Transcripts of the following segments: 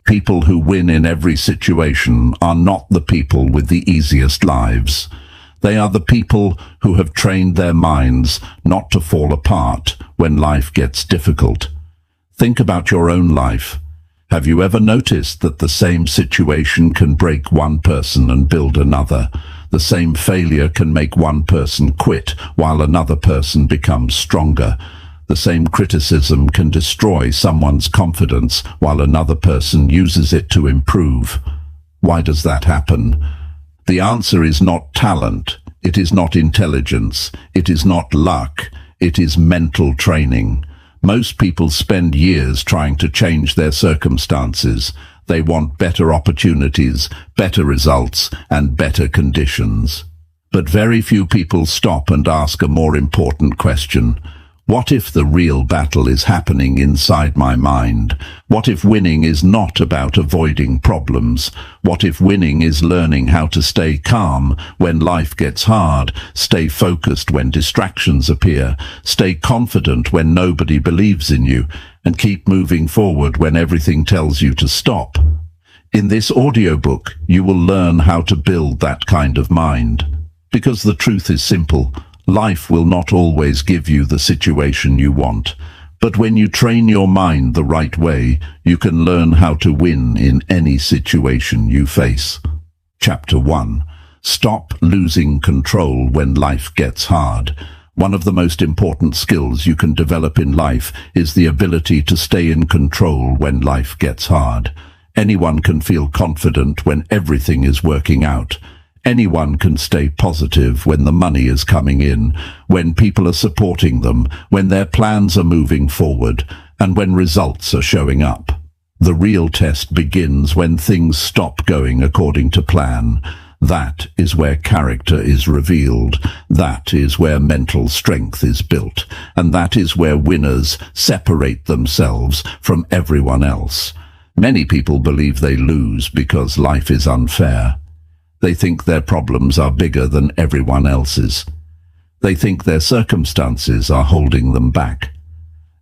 People who win in every situation are not the people with the easiest lives. They are the people who have trained their minds not to fall apart when life gets difficult. Think about your own life. Have you ever noticed that the same situation can break one person and build another? The same failure can make one person quit while another person becomes stronger. The same criticism can destroy someone's confidence while another person uses it to improve. Why does that happen? The answer is not talent, it is not intelligence, it is not luck, it is mental training. Most people spend years trying to change their circumstances. They want better opportunities, better results, and better conditions. But very few people stop and ask a more important question. What if the real battle is happening inside my mind? What if winning is not about avoiding problems? What if winning is learning how to stay calm when life gets hard, stay focused when distractions appear, stay confident when nobody believes in you, and keep moving forward when everything tells you to stop? In this audiobook, you will learn how to build that kind of mind. Because the truth is simple. Life will not always give you the situation you want, but when you train your mind the right way, you can learn how to win in any situation you face. Chapter 1. Stop losing control when life gets hard. One of the most important skills you can develop in life is the ability to stay in control when life gets hard. Anyone can feel confident when everything is working out. Anyone can stay positive when the money is coming in, when people are supporting them, when their plans are moving forward, and when results are showing up. The real test begins when things stop going according to plan. That is where character is revealed. That is where mental strength is built. And that is where winners separate themselves from everyone else. Many people believe they lose because life is unfair. They think their problems are bigger than everyone else's. They think their circumstances are holding them back.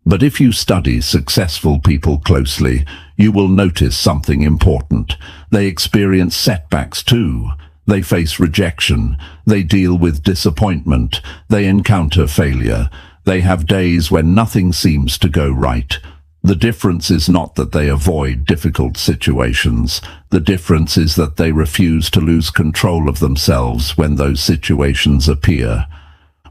But if you study successful people closely, you will notice something important. They experience setbacks too. They face rejection. They deal with disappointment. They encounter failure. They have days when nothing seems to go right. The difference is not that they avoid difficult situations. The difference is that they refuse to lose control of themselves when those situations appear.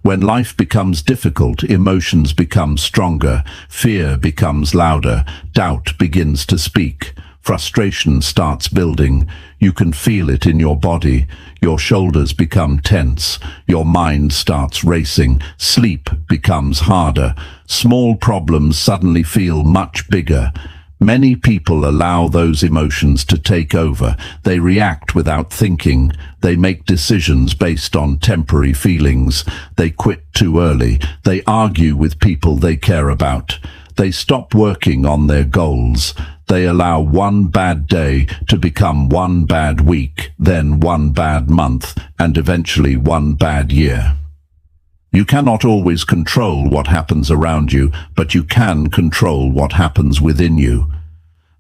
When life becomes difficult, emotions become stronger, fear becomes louder, doubt begins to speak, frustration starts building. You can feel it in your body. Your shoulders become tense. Your mind starts racing. Sleep becomes harder. Small problems suddenly feel much bigger. Many people allow those emotions to take over. They react without thinking. They make decisions based on temporary feelings. They quit too early. They argue with people they care about. They stop working on their goals. They allow one bad day to become one bad week, then one bad month, and eventually one bad year. You cannot always control what happens around you, but you can control what happens within you.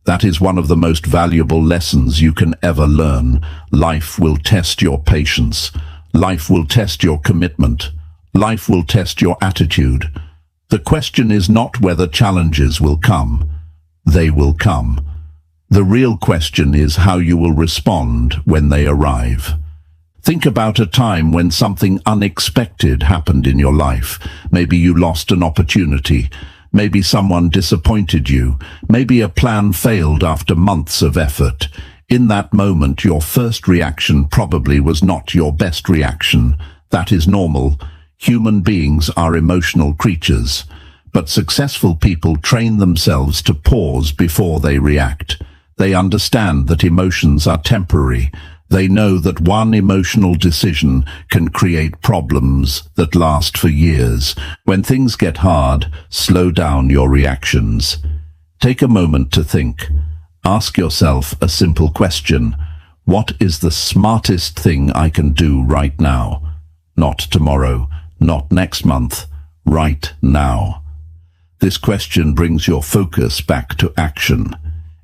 That is one of the most valuable lessons you can ever learn. Life will test your patience. Life will test your commitment. Life will test your attitude. The question is not whether challenges will come. They will come. The real question is how you will respond when they arrive. Think about a time when something unexpected happened in your life. Maybe you lost an opportunity. Maybe someone disappointed you. Maybe a plan failed after months of effort. In that moment, your first reaction probably was not your best reaction. That is normal. Human beings are emotional creatures. But successful people train themselves to pause before they react. They understand that emotions are temporary. They know that one emotional decision can create problems that last for years. When things get hard, slow down your reactions. Take a moment to think. Ask yourself a simple question. What is the smartest thing I can do right now? Not tomorrow, not next month, right now. This question brings your focus back to action.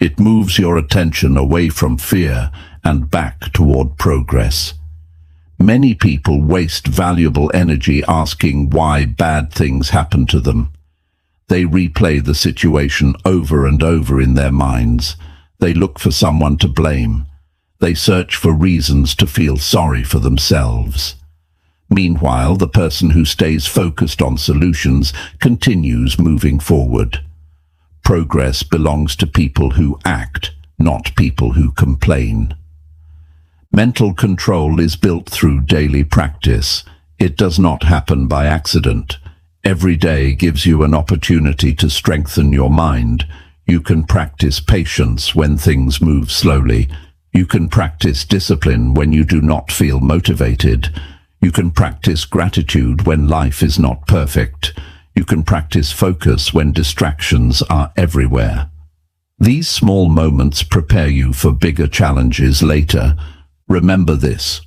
It moves your attention away from fear and back toward progress. Many people waste valuable energy asking why bad things happen to them. They replay the situation over and over in their minds. They look for someone to blame. They search for reasons to feel sorry for themselves. Meanwhile, the person who stays focused on solutions continues moving forward. Progress belongs to people who act, not people who complain. Mental control is built through daily practice. It does not happen by accident. Every day gives you an opportunity to strengthen your mind. You can practice patience when things move slowly. You can practice discipline when you do not feel motivated. You can practice gratitude when life is not perfect. You can practice focus when distractions are everywhere. These small moments prepare you for bigger challenges later. Remember this: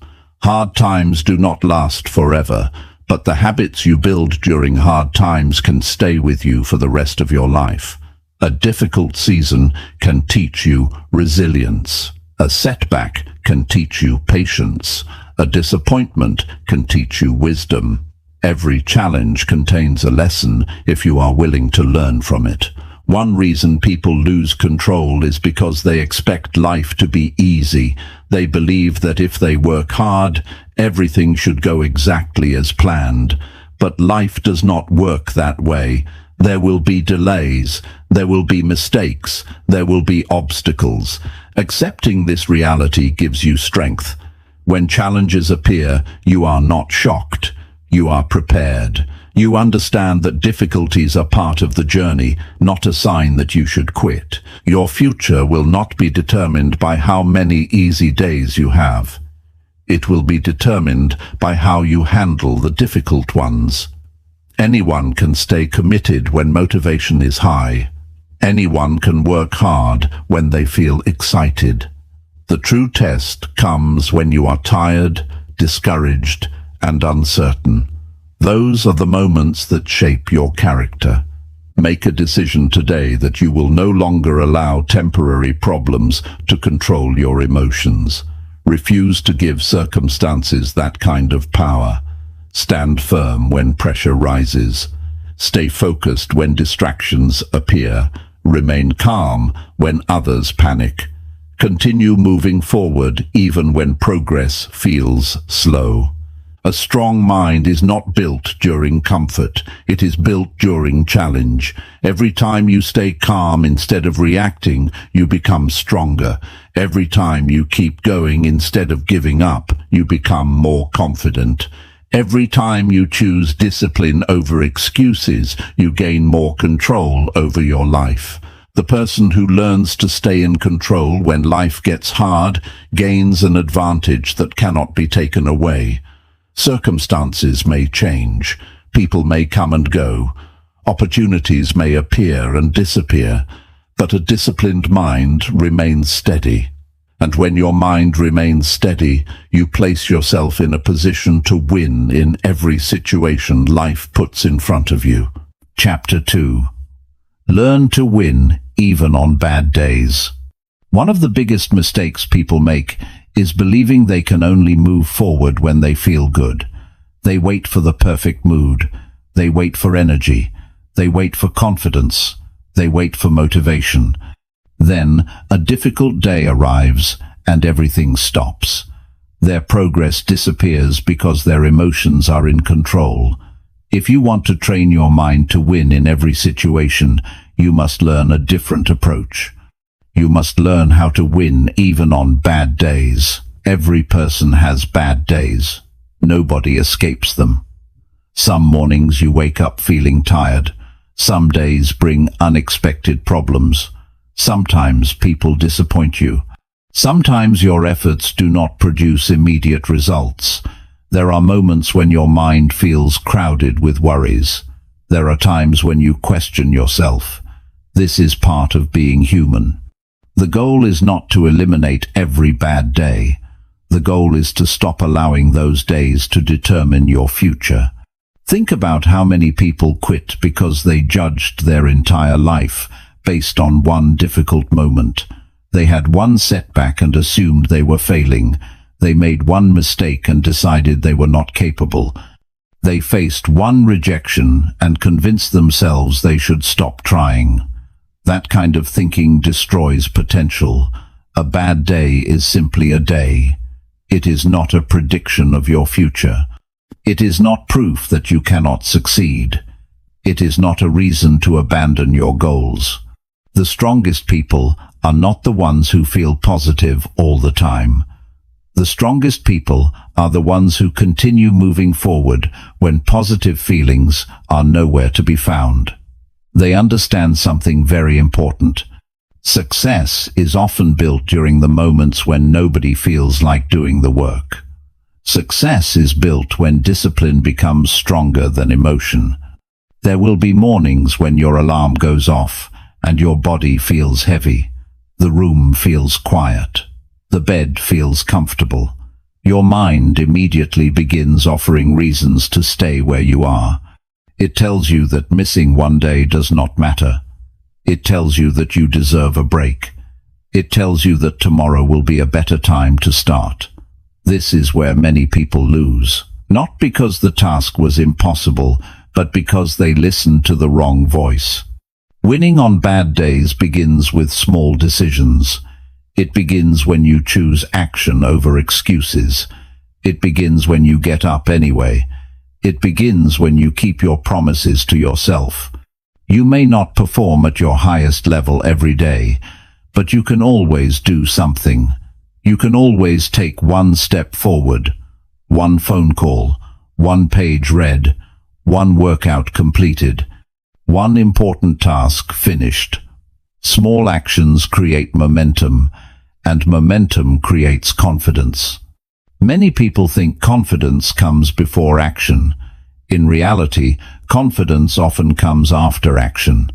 hard times do not last forever, but the habits you build during hard times can stay with you for the rest of your life. A difficult season can teach you resilience. A setback can teach you patience. A disappointment can teach you wisdom. Every challenge contains a lesson if you are willing to learn from it. One reason people lose control is because they expect life to be easy. They believe that if they work hard, everything should go exactly as planned. But life does not work that way. There will be delays, there will be mistakes, there will be obstacles. Accepting this reality gives you strength. When challenges appear, you are not shocked. You are prepared. You understand that difficulties are part of the journey, not a sign that you should quit. Your future will not be determined by how many easy days you have. It will be determined by how you handle the difficult ones. Anyone can stay committed when motivation is high. Anyone can work hard when they feel excited. The true test comes when you are tired, discouraged, and uncertain. Those are the moments that shape your character. Make a decision today that you will no longer allow temporary problems to control your emotions. Refuse to give circumstances that kind of power. Stand firm when pressure rises. Stay focused when distractions appear. Remain calm when others panic. Continue moving forward even when progress feels slow. A strong mind is not built during comfort. It is built during challenge. Every time you stay calm instead of reacting, you become stronger. Every time you keep going instead of giving up, you become more confident. Every time you choose discipline over excuses, you gain more control over your life. The person who learns to stay in control when life gets hard gains an advantage that cannot be taken away. Circumstances may change, people may come and go, opportunities may appear and disappear, but a disciplined mind remains steady. And when your mind remains steady, you place yourself in a position to win in every situation life puts in front of you. Chapter 2. Learn to win even on bad days. One of the biggest mistakes people make is believing they can only move forward when they feel good. They wait for the perfect mood. They wait for energy. They wait for confidence. They wait for motivation. Then a difficult day arrives and everything stops. Their progress disappears because their emotions are in control. If you want to train your mind to win in every situation, you must learn a different approach. You must learn how to win even on bad days. Every person has bad days. Nobody escapes them. Some mornings you wake up feeling tired. Some days bring unexpected problems. Sometimes people disappoint you. Sometimes your efforts do not produce immediate results. There are moments when your mind feels crowded with worries. There are times when you question yourself. This is part of being human. The goal is not to eliminate every bad day. The goal is to stop allowing those days to determine your future. Think about how many people quit because they judged their entire life based on one difficult moment. They had one setback and assumed they were failing. They made one mistake and decided they were not capable. They faced one rejection and convinced themselves they should stop trying. That kind of thinking destroys potential. A bad day is simply a day. It is not a prediction of your future. It is not proof that you cannot succeed. It is not a reason to abandon your goals. The strongest people are not the ones who feel positive all the time. The strongest people are the ones who continue moving forward when positive feelings are nowhere to be found. They understand something very important. Success is often built during the moments when nobody feels like doing the work. Success is built when discipline becomes stronger than emotion. There will be mornings when your alarm goes off and your body feels heavy. The room feels quiet. The bed feels comfortable. Your mind immediately begins offering reasons to stay where you are. It tells you that missing one day does not matter. It tells you that you deserve a break. It tells you that tomorrow will be a better time to start. This is where many people lose, not because the task was impossible, but because they listened to the wrong voice. Winning on bad days begins with small decisions. It begins when you choose action over excuses. It begins when you get up anyway. It begins when you keep your promises to yourself. You may not perform at your highest level every day, but you can always do something. You can always take one step forward, one phone call, one page read, one workout completed, one important task finished. Small actions create momentum, and momentum creates confidence. Many people think confidence comes before action. In reality, confidence often comes after action.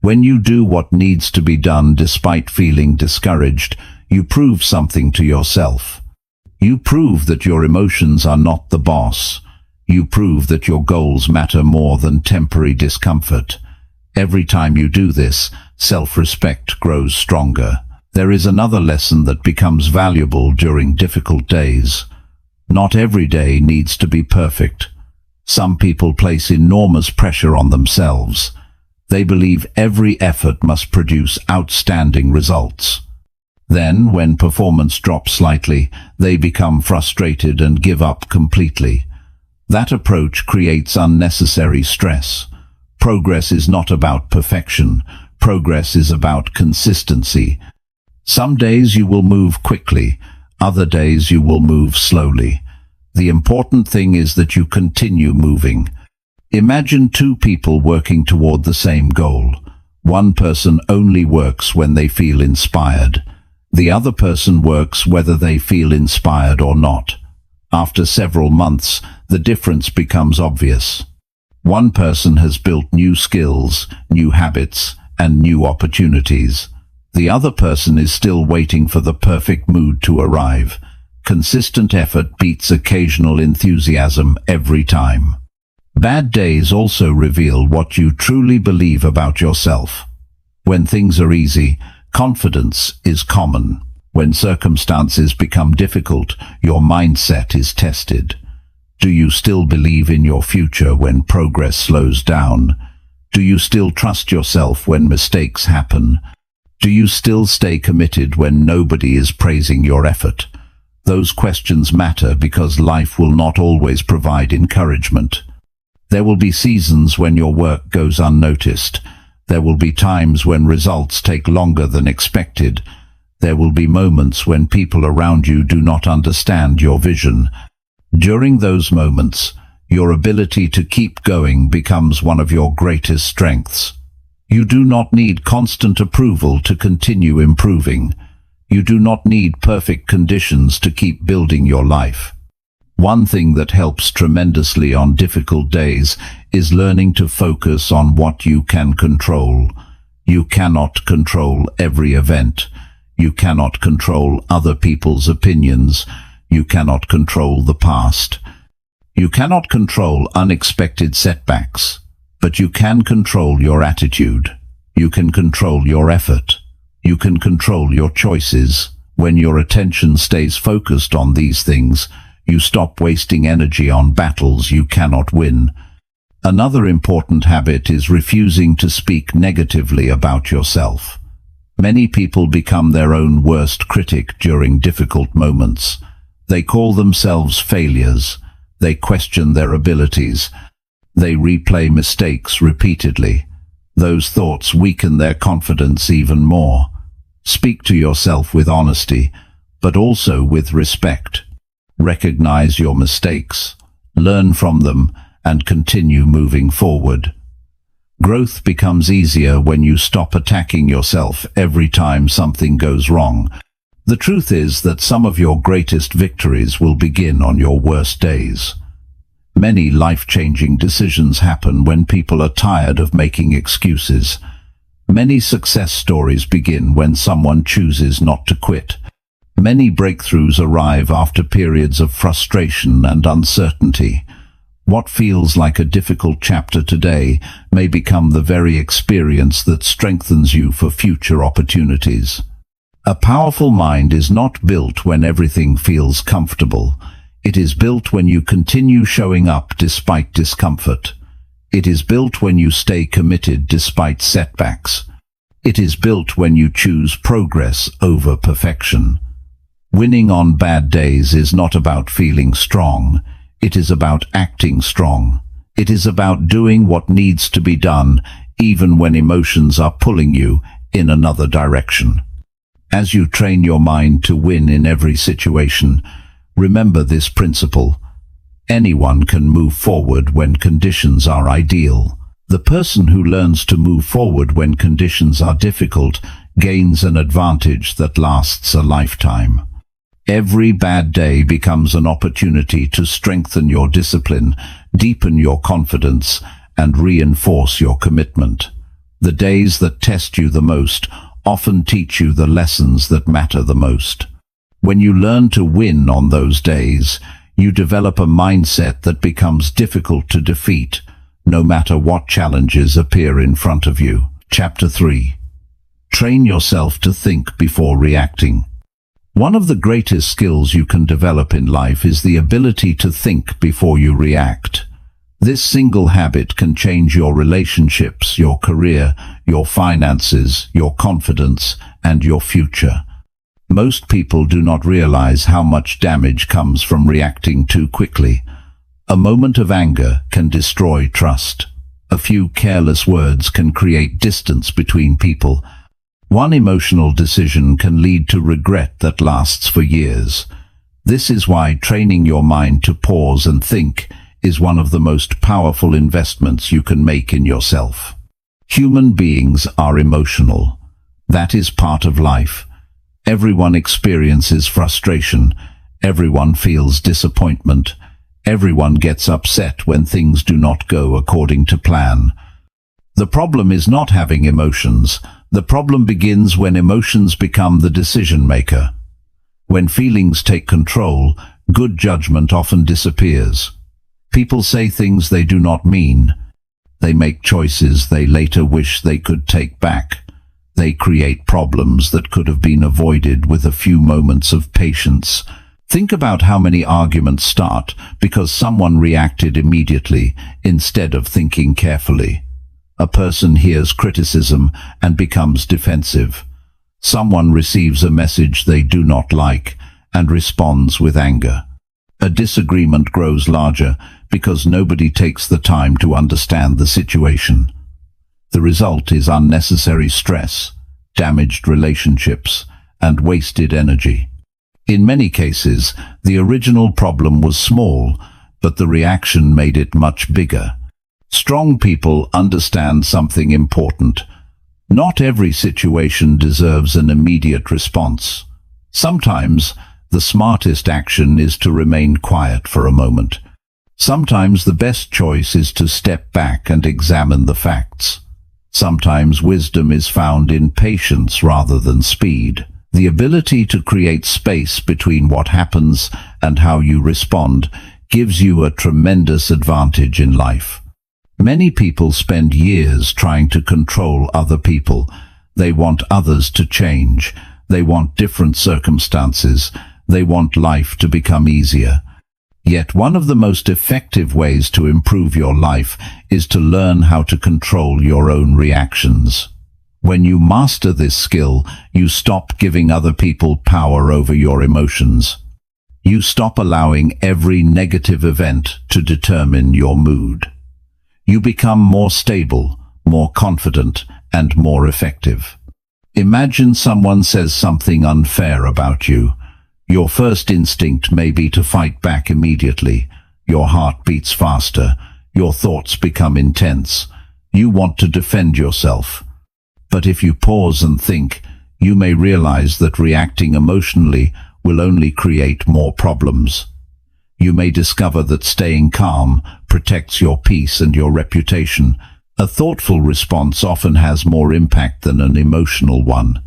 When you do what needs to be done despite feeling discouraged, you prove something to yourself. You prove that your emotions are not the boss. You prove that your goals matter more than temporary discomfort. Every time you do this, self-respect grows stronger. There is another lesson that becomes valuable during difficult days. Not every day needs to be perfect. Some people place enormous pressure on themselves. They believe every effort must produce outstanding results. Then, when performance drops slightly, they become frustrated and give up completely. That approach creates unnecessary stress. Progress is not about perfection. Progress is about consistency. Some days you will move quickly, other days you will move slowly. The important thing is that you continue moving. Imagine two people working toward the same goal. One person only works when they feel inspired. The other person works whether they feel inspired or not. After several months, the difference becomes obvious. One person has built new skills, new habits, and new opportunities. The other person is still waiting for the perfect mood to arrive. Consistent effort beats occasional enthusiasm every time. Bad days also reveal what you truly believe about yourself. When things are easy, confidence is common. When circumstances become difficult, your mindset is tested. Do you still believe in your future when progress slows down? Do you still trust yourself when mistakes happen? Do you still stay committed when nobody is praising your effort? Those questions matter because life will not always provide encouragement. There will be seasons when your work goes unnoticed. There will be times when results take longer than expected. There will be moments when people around you do not understand your vision. During those moments, your ability to keep going becomes one of your greatest strengths. You do not need constant approval to continue improving. You do not need perfect conditions to keep building your life. One thing that helps tremendously on difficult days is learning to focus on what you can control. You cannot control every event. You cannot control other people's opinions. You cannot control the past. You cannot control unexpected setbacks, but you can control your attitude. You can control your effort. You can control your choices. When your attention stays focused on these things, you stop wasting energy on battles you cannot win. Another important habit is refusing to speak negatively about yourself. Many people become their own worst critic during difficult moments. They call themselves failures. They question their abilities. They replay mistakes repeatedly. Those thoughts weaken their confidence even more. Speak to yourself with honesty, but also with respect. Recognize your mistakes, learn from them, and continue moving forward. Growth becomes easier when you stop attacking yourself every time something goes wrong. The truth is that some of your greatest victories will begin on your worst days. Many life-changing decisions happen when people are tired of making excuses. Many success stories begin when someone chooses not to quit. Many breakthroughs arrive after periods of frustration and uncertainty. What feels like a difficult chapter today may become the very experience that strengthens you for future opportunities. A powerful mind is not built when everything feels comfortable. It is built when you continue showing up despite discomfort. It is built when you stay committed despite setbacks. It is built when you choose progress over perfection. Winning on bad days is not about feeling strong. It is about acting strong. It is about doing what needs to be done, even when emotions are pulling you in another direction. As you train your mind to win in every situation, remember this principle. Anyone can move forward when conditions are ideal. The person who learns to move forward when conditions are difficult gains an advantage that lasts a lifetime. Every bad day becomes an opportunity to strengthen your discipline, deepen your confidence, and reinforce your commitment. The days that test you the most often teach you the lessons that matter the most. When you learn to win on those days, you develop a mindset that becomes difficult to defeat, no matter what challenges appear in front of you. Chapter 3. Train yourself to think before reacting. One of the greatest skills you can develop in life is the ability to think before you react. This single habit can change your relationships, your career, your finances, your confidence, and your future. Most people do not realize how much damage comes from reacting too quickly. A moment of anger can destroy trust. A few careless words can create distance between people. One emotional decision can lead to regret that lasts for years. This is why training your mind to pause and think is one of the most powerful investments you can make in yourself. Human beings are emotional. That is part of life. Everyone experiences frustration. Everyone feels disappointment. Everyone gets upset when things do not go according to plan. The problem is not having emotions. The problem begins when emotions become the decision maker. When feelings take control, good judgment often disappears. People say things they do not mean. They make choices they later wish they could take back. They create problems that could have been avoided with a few moments of patience. Think about how many arguments start because someone reacted immediately instead of thinking carefully. A person hears criticism and becomes defensive. Someone receives a message they do not like and responds with anger. A disagreement grows larger because nobody takes the time to understand the situation. The result is unnecessary stress, damaged relationships, and wasted energy. In many cases, the original problem was small, but the reaction made it much bigger. Strong people understand something important. Not every situation deserves an immediate response. Sometimes, the smartest action is to remain quiet for a moment. Sometimes the best choice is to step back and examine the facts. Sometimes wisdom is found in patience rather than speed. The ability to create space between what happens and how you respond gives you a tremendous advantage in life. Many people spend years trying to control other people. They want others to change. They want different circumstances. They want life to become easier. Yet one of the most effective ways to improve your life is to learn how to control your own reactions. When you master this skill, you stop giving other people power over your emotions. You stop allowing every negative event to determine your mood. You become more stable, more confident, and more effective. Imagine someone says something unfair about you. Your first instinct may be to fight back immediately. Your heart beats faster. Your thoughts become intense. You want to defend yourself. But if you pause and think, you may realize that reacting emotionally will only create more problems. You may discover that staying calm protects your peace and your reputation. A thoughtful response often has more impact than an emotional one.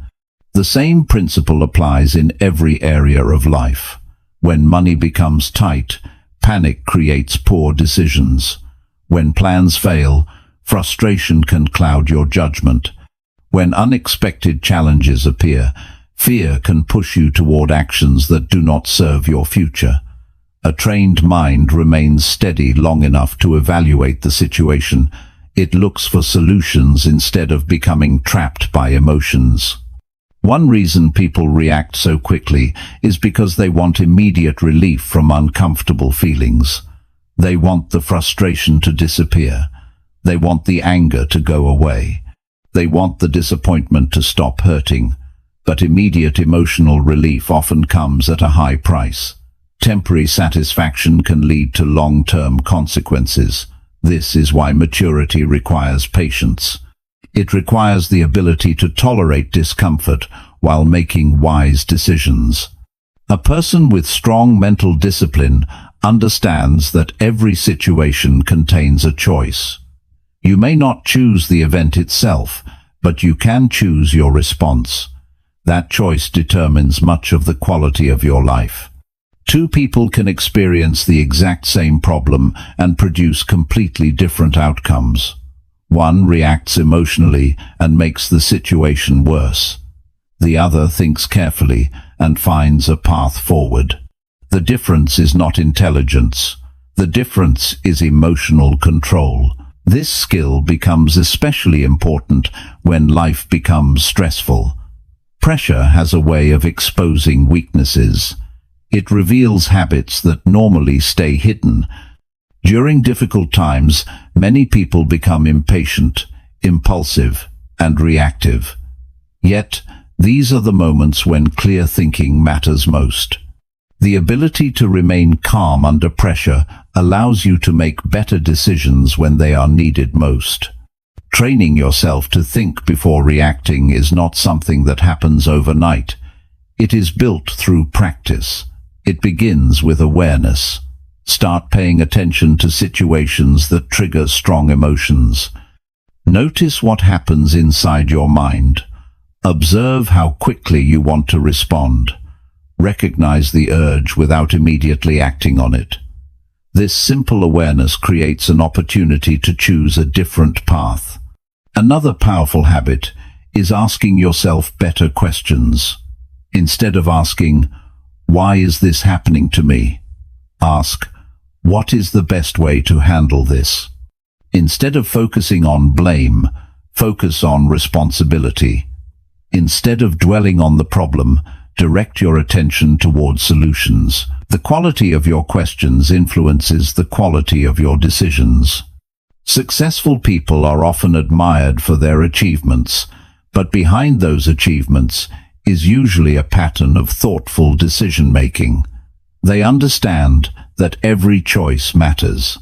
The same principle applies in every area of life. When money becomes tight, panic creates poor decisions. When plans fail, frustration can cloud your judgment. When unexpected challenges appear, fear can push you toward actions that do not serve your future. A trained mind remains steady long enough to evaluate the situation. It looks for solutions instead of becoming trapped by emotions. One reason people react so quickly is because they want immediate relief from uncomfortable feelings. They want the frustration to disappear. They want the anger to go away. They want the disappointment to stop hurting. But immediate emotional relief often comes at a high price. Temporary satisfaction can lead to long-term consequences. This is why maturity requires patience. It requires the ability to tolerate discomfort while making wise decisions. A person with strong mental discipline understands that every situation contains a choice. You may not choose the event itself, but you can choose your response. That choice determines much of the quality of your life. Two people can experience the exact same problem and produce completely different outcomes. One reacts emotionally and makes the situation worse. The other thinks carefully and finds a path forward. The difference is not intelligence. The difference is emotional control. This skill becomes especially important when life becomes stressful. Pressure has a way of exposing weaknesses. It reveals habits that normally stay hidden. During difficult times, many people become impatient, impulsive, and reactive. Yet, these are the moments when clear thinking matters most. The ability to remain calm under pressure allows you to make better decisions when they are needed most. Training yourself to think before reacting is not something that happens overnight. It is built through practice. It begins with awareness. Start paying attention to situations that trigger strong emotions. Notice what happens inside your mind. Observe how quickly you want to respond. Recognize the urge without immediately acting on it. This simple awareness creates an opportunity to choose a different path. Another powerful habit is asking yourself better questions. Instead of asking, "Why is this happening to me?" ask, "What is the best way to handle this?" Instead of focusing on blame, focus on responsibility. Instead of dwelling on the problem, direct your attention toward solutions. The quality of your questions influences the quality of your decisions. Successful people are often admired for their achievements, but behind those achievements is usually a pattern of thoughtful decision-making. They understand that every choice matters.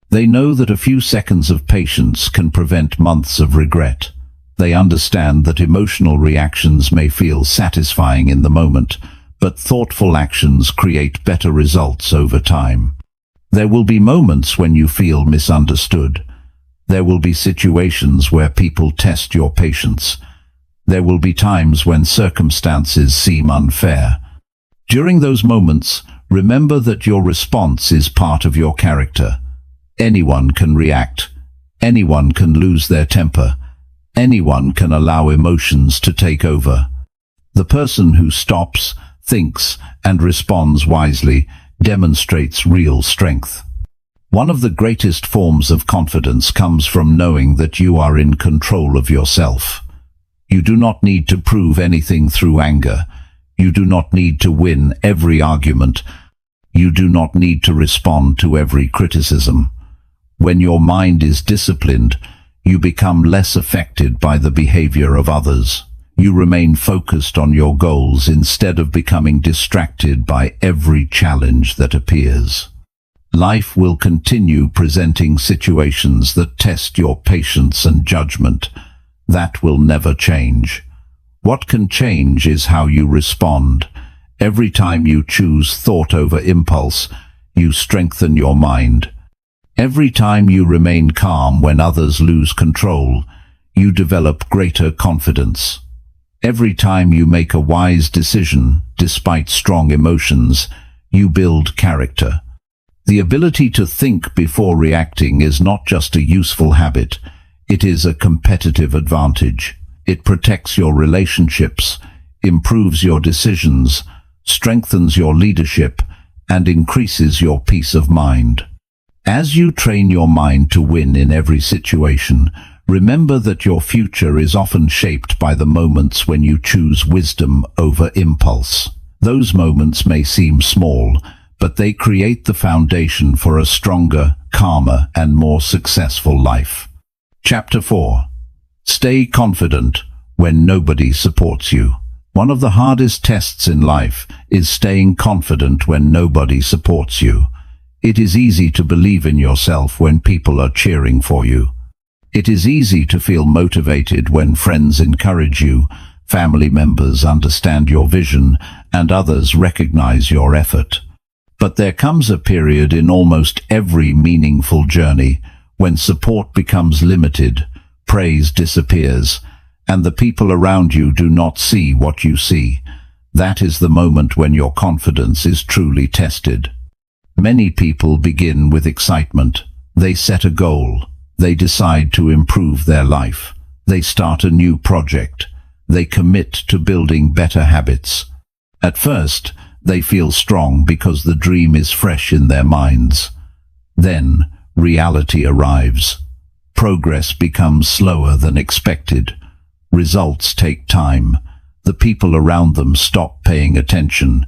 They know that a few seconds of patience can prevent months of regret. They understand that emotional reactions may feel satisfying in the moment, but thoughtful actions create better results over time. There will be moments when you feel misunderstood. There will be situations where people test your patience. There will be times when circumstances seem unfair. During those moments, remember that your response is part of your character. Anyone can react. Anyone can lose their temper. Anyone can allow emotions to take over. The person who stops, thinks, and responds wisely demonstrates real strength. One of the greatest forms of confidence comes from knowing that you are in control of yourself. You do not need to prove anything through anger. You do not need to win every argument. You do not need to respond to every criticism. When your mind is disciplined, you become less affected by the behavior of others. You remain focused on your goals instead of becoming distracted by every challenge that appears. Life will continue presenting situations that test your patience and judgment. That will never change. What can change is how you respond. Every time you choose thought over impulse, you strengthen your mind. Every time you remain calm when others lose control, you develop greater confidence. Every time you make a wise decision, despite strong emotions, you build character. The ability to think before reacting is not just a useful habit, it is a competitive advantage. It protects your relationships, improves your decisions, strengthens your leadership, and increases your peace of mind. As you train your mind to win in every situation, remember that your future is often shaped by the moments when you choose wisdom over impulse. Those moments may seem small, but they create the foundation for a stronger, calmer, and more successful life. Chapter 4. Stay confident when nobody supports you. One of the hardest tests in life is staying confident when nobody supports you. It is easy to believe in yourself when people are cheering for you. It is easy to feel motivated when friends encourage you, family members understand your vision, and others recognize your effort. But there comes a period in almost every meaningful journey when support becomes limited, praise disappears, and the people around you do not see what you see. That is the moment when your confidence is truly tested. Many people begin with excitement. They set a goal. They decide to improve their life. They start a new project. They commit to building better habits. At first, they feel strong because the dream is fresh in their minds. Then, reality arrives. Progress becomes slower than expected. Results take time. The people around them stop paying attention.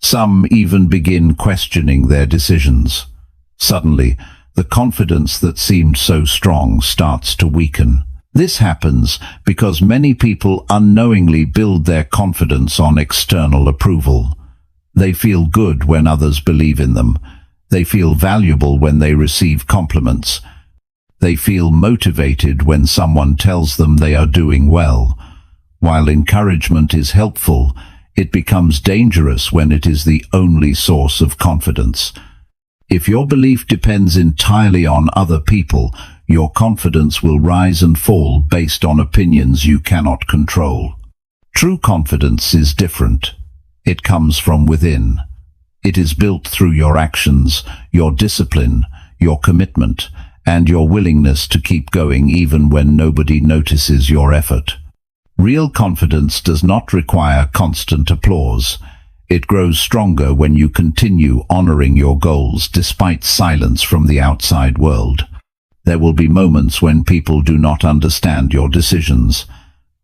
Some even begin questioning their decisions. Suddenly, the confidence that seemed so strong starts to weaken. This happens because many people unknowingly build their confidence on external approval. They feel good when others believe in them. They feel valuable when they receive compliments. They feel motivated when someone tells them they are doing well. While encouragement is helpful, it becomes dangerous when it is the only source of confidence. If your belief depends entirely on other people, your confidence will rise and fall based on opinions you cannot control. True confidence is different. It comes from within. It is built through your actions, your discipline, your commitment, and your willingness to keep going even when nobody notices your effort. Real confidence does not require constant applause. It grows stronger when you continue honoring your goals despite silence from the outside world. There will be moments when people do not understand your decisions.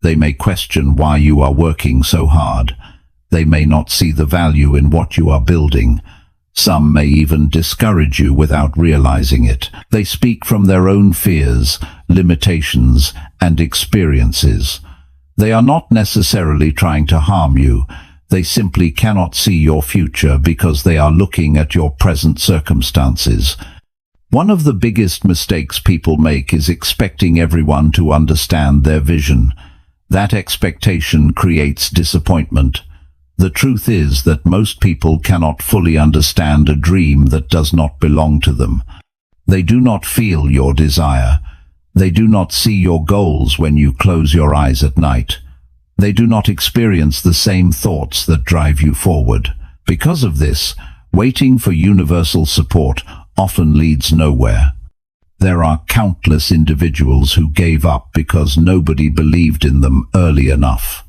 They may question why you are working so hard. They may not see the value in what you are building. Some may even discourage you without realizing it. They speak from their own fears, limitations, and experiences. They are not necessarily trying to harm you. They simply cannot see your future because they are looking at your present circumstances. One of the biggest mistakes people make is expecting everyone to understand their vision. That expectation creates disappointment. The truth is that most people cannot fully understand a dream that does not belong to them. They do not feel your desire. They do not see your goals when you close your eyes at night. They do not experience the same thoughts that drive you forward. Because of this, waiting for universal support often leads nowhere. There are countless individuals who gave up because nobody believed in them early enough.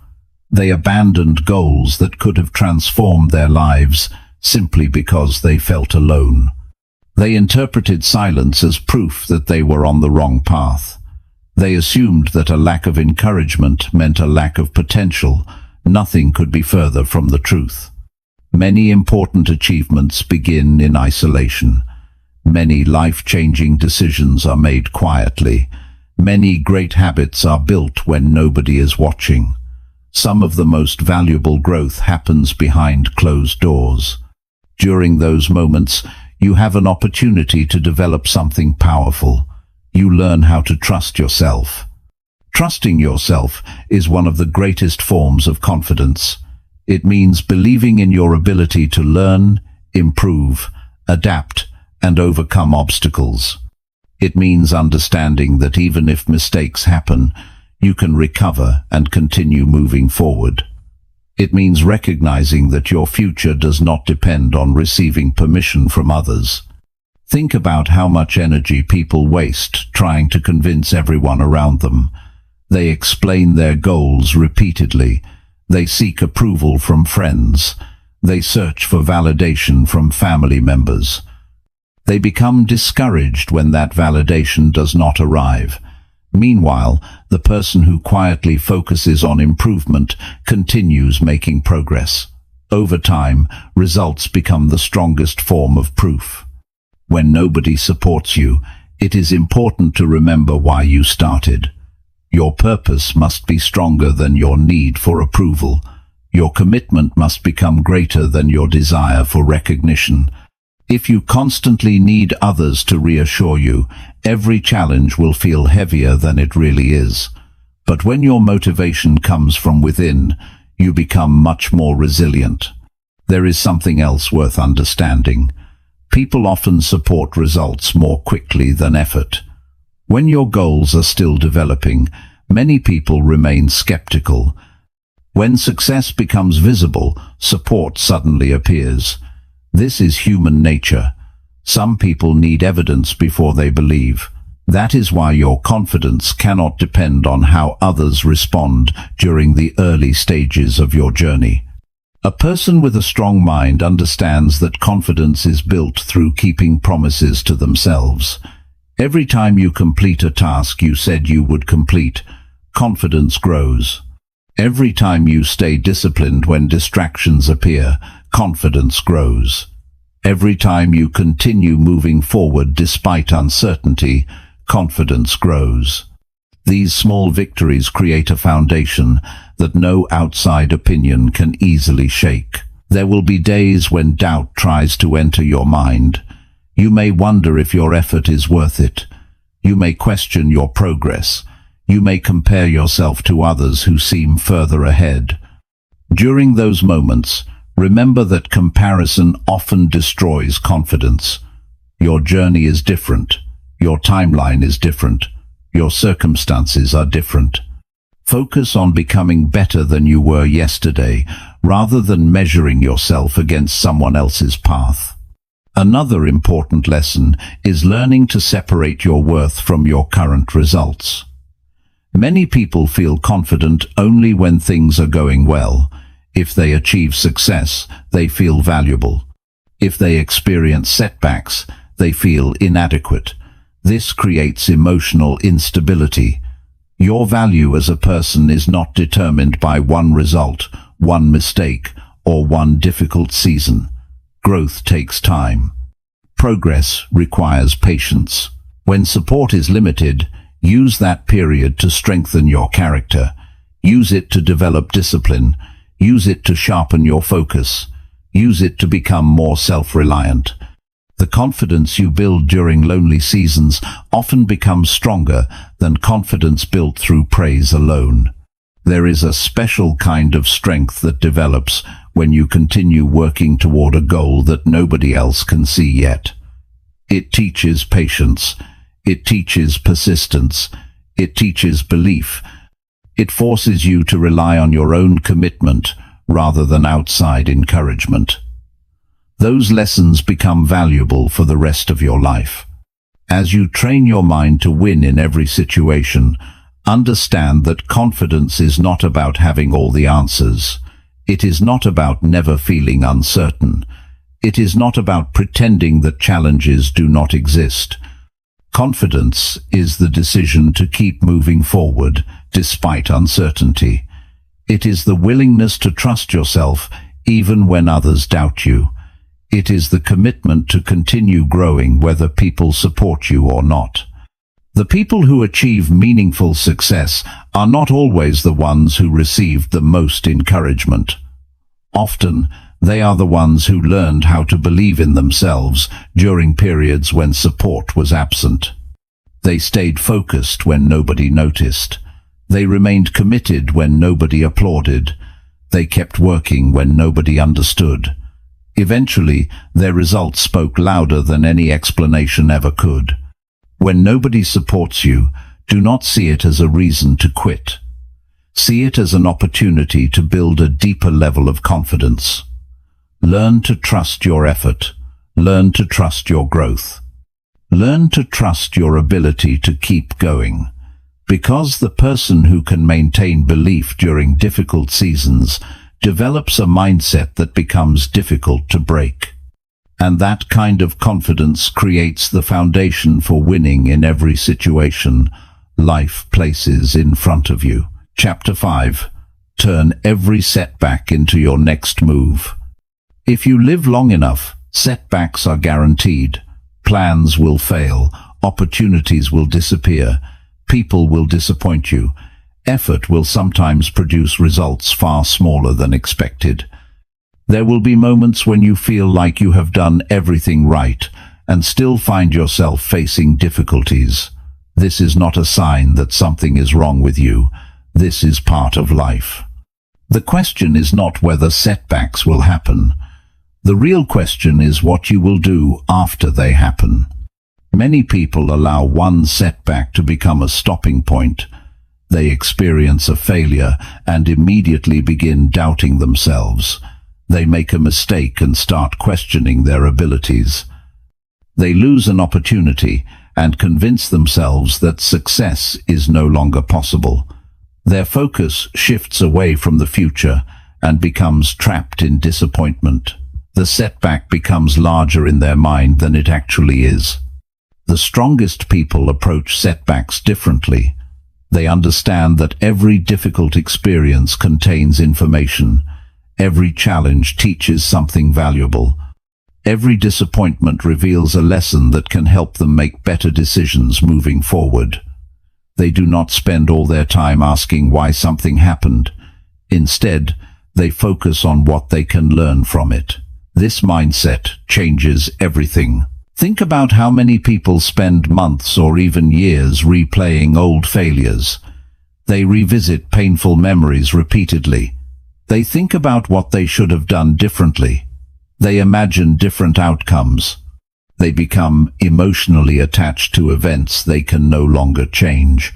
They abandoned goals that could have transformed their lives simply because they felt alone. They interpreted silence as proof that they were on the wrong path. They assumed that a lack of encouragement meant a lack of potential. Nothing could be further from the truth. Many important achievements begin in isolation. Many life-changing decisions are made quietly. Many great habits are built when nobody is watching. Some of the most valuable growth happens behind closed doors. During those moments, you have an opportunity to develop something powerful. You learn how to trust yourself. Trusting yourself is one of the greatest forms of confidence. It means believing in your ability to learn, improve, adapt, and overcome obstacles. It means understanding that even if mistakes happen, you can recover and continue moving forward. It means recognizing that your future does not depend on receiving permission from others. Think about how much energy people waste trying to convince everyone around them. They explain their goals repeatedly. They seek approval from friends. They search for validation from family members. They become discouraged when that validation does not arrive. Meanwhile, the person who quietly focuses on improvement continues making progress. Over time, results become the strongest form of proof. When nobody supports you, it is important to remember why you started. Your purpose must be stronger than your need for approval. Your commitment must become greater than your desire for recognition. If you constantly need others to reassure you, every challenge will feel heavier than it really is. But when your motivation comes from within, you become much more resilient. There is something else worth understanding. People often support results more quickly than effort. When your goals are still developing, many people remain skeptical. When success becomes visible, support suddenly appears. This is human nature. Some people need evidence before they believe. That is why your confidence cannot depend on how others respond during the early stages of your journey. A person with a strong mind understands that confidence is built through keeping promises to themselves. Every time you complete a task you said you would complete, confidence grows. Every time you stay disciplined when distractions appear, confidence grows. Every time you continue moving forward despite uncertainty, confidence grows. These small victories create a foundation that no outside opinion can easily shake. There will be days when doubt tries to enter your mind. You may wonder if your effort is worth it. You may question your progress. You may compare yourself to others who seem further ahead. During those moments, remember that comparison often destroys confidence. Your journey is different. Your timeline is different. Your circumstances are different. Focus on becoming better than you were yesterday, rather than measuring yourself against someone else's path. Another important lesson is learning to separate your worth from your current results. Many people feel confident only when things are going well. If they achieve success, they feel valuable. If they experience setbacks, they feel inadequate. This creates emotional instability. Your value as a person is not determined by one result, one mistake, or one difficult season. Growth takes time. Progress requires patience. When support is limited, use that period to strengthen your character. Use it to develop discipline. Use it to sharpen your focus. Use it to become more self-reliant. The confidence you build during lonely seasons often becomes stronger than confidence built through praise alone. There is a special kind of strength that develops when you continue working toward a goal that nobody else can see yet. It teaches patience. It teaches persistence. It teaches belief. It forces you to rely on your own commitment rather than outside encouragement. Those lessons become valuable for the rest of your life. As you train your mind to win in every situation, understand that confidence is not about having all the answers. It is not about never feeling uncertain. It is not about pretending that challenges do not exist. Confidence is the decision to keep moving forward despite uncertainty. It is the willingness to trust yourself even when others doubt you. It is the commitment to continue growing whether people support you or not. The people who achieve meaningful success are not always the ones who received the most encouragement. Often, they are the ones who learned how to believe in themselves during periods when support was absent. They stayed focused when nobody noticed. They remained committed when nobody applauded. They kept working when nobody understood. Eventually, their results spoke louder than any explanation ever could. When nobody supports you, do not see it as a reason to quit. See it as an opportunity to build a deeper level of confidence. Learn to trust your effort. Learn to trust your growth. Learn to trust your ability to keep going. Because the person who can maintain belief during difficult seasons develops a mindset that becomes difficult to break. And that kind of confidence creates the foundation for winning in every situation life places in front of you. Chapter 5. Turn every setback into your next move. If you live long enough, setbacks are guaranteed. Plans will fail, opportunities will disappear, people will disappoint you. Effort will sometimes produce results far smaller than expected. There will be moments when you feel like you have done everything right and still find yourself facing difficulties. This is not a sign that something is wrong with you. This is part of life. The question is not whether setbacks will happen. The real question is what you will do after they happen. Many people allow one setback to become a stopping point. They experience a failure and immediately begin doubting themselves. They make a mistake and start questioning their abilities. They lose an opportunity and convince themselves that success is no longer possible. Their focus shifts away from the future and becomes trapped in disappointment. The setback becomes larger in their mind than it actually is. The strongest people approach setbacks differently. They understand that every difficult experience contains information. Every challenge teaches something valuable. Every disappointment reveals a lesson that can help them make better decisions moving forward. They do not spend all their time asking why something happened. Instead, they focus on what they can learn from it. This mindset changes everything. Think about how many people spend months or even years replaying old failures. They revisit painful memories repeatedly. They think about what they should have done differently. They imagine different outcomes. They become emotionally attached to events they can no longer change.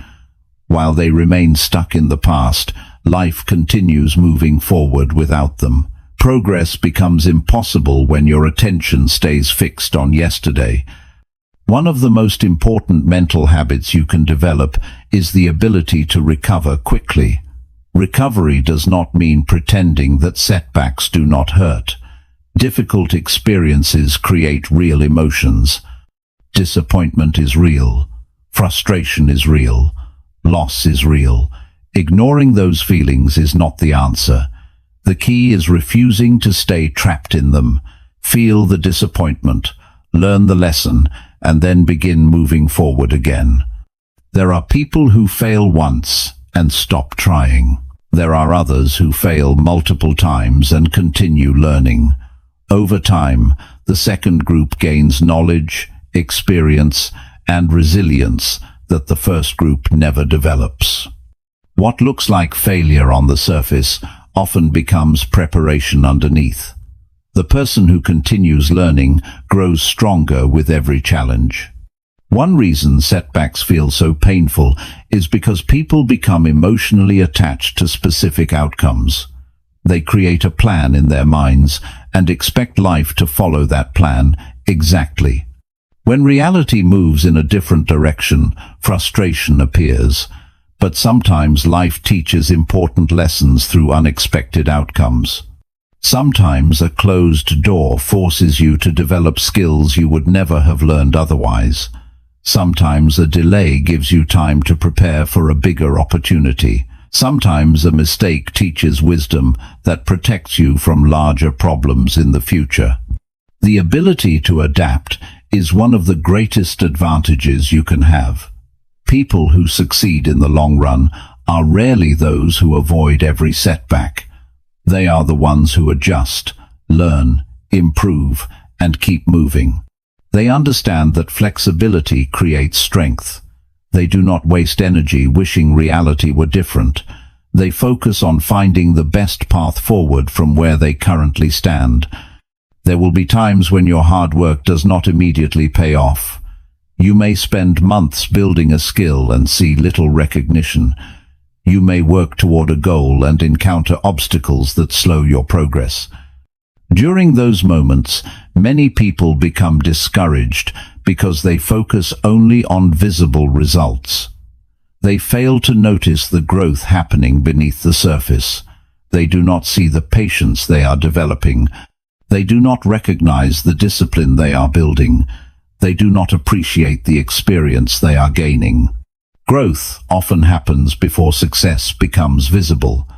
While they remain stuck in the past, life continues moving forward without them. Progress becomes impossible when your attention stays fixed on yesterday. One of the most important mental habits you can develop is the ability to recover quickly. Recovery does not mean pretending that setbacks do not hurt. Difficult experiences create real emotions. Disappointment is real. Frustration is real. Loss is real. Ignoring those feelings is not the answer. The key is refusing to stay trapped in them. Feel the disappointment, learn the lesson, and then begin moving forward again. There are people who fail once and stop trying. There are others who fail multiple times and continue learning. Over time, the second group gains knowledge, experience, and resilience that the first group never develops. What looks like failure on the surface often becomes preparation underneath. The person who continues learning grows stronger with every challenge. One reason setbacks feel so painful is because people become emotionally attached to specific outcomes. They create a plan in their minds and expect life to follow that plan exactly. When reality moves in a different direction, frustration appears. But sometimes life teaches important lessons through unexpected outcomes. Sometimes a closed door forces you to develop skills you would never have learned otherwise. Sometimes a delay gives you time to prepare for a bigger opportunity. Sometimes a mistake teaches wisdom that protects you from larger problems in the future. The ability to adapt is one of the greatest advantages you can have. People who succeed in the long run are rarely those who avoid every setback. They are the ones who adjust, learn, improve, and keep moving. They understand that flexibility creates strength. They do not waste energy wishing reality were different. They focus on finding the best path forward from where they currently stand. There will be times when your hard work does not immediately pay off. You may spend months building a skill and see little recognition. You may work toward a goal and encounter obstacles that slow your progress. During those moments, many people become discouraged because they focus only on visible results. They fail to notice the growth happening beneath the surface. They do not see the patience they are developing. They do not recognize the discipline they are building. They do not appreciate the experience they are gaining. Growth often happens before success becomes visible.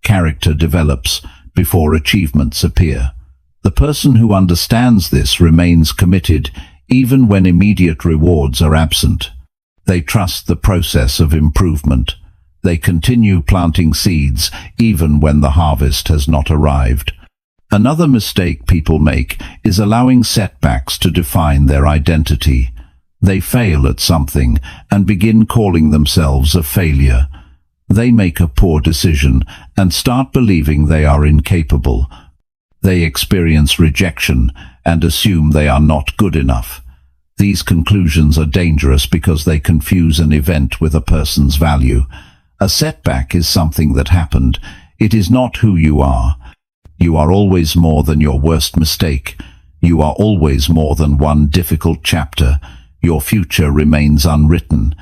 Character develops before achievements appear. The person who understands this remains committed even when immediate rewards are absent. They trust the process of improvement. They continue planting seeds even when the harvest has not arrived. Another mistake people make is allowing setbacks to define their identity. They fail at something and begin calling themselves a failure. They make a poor decision and start believing they are incapable. They experience rejection and assume they are not good enough. These conclusions are dangerous because they confuse an event with a person's value. A setback is something that happened. It is not who you are. You are always more than your worst mistake. You are always more than one difficult chapter. Your future remains unwritten.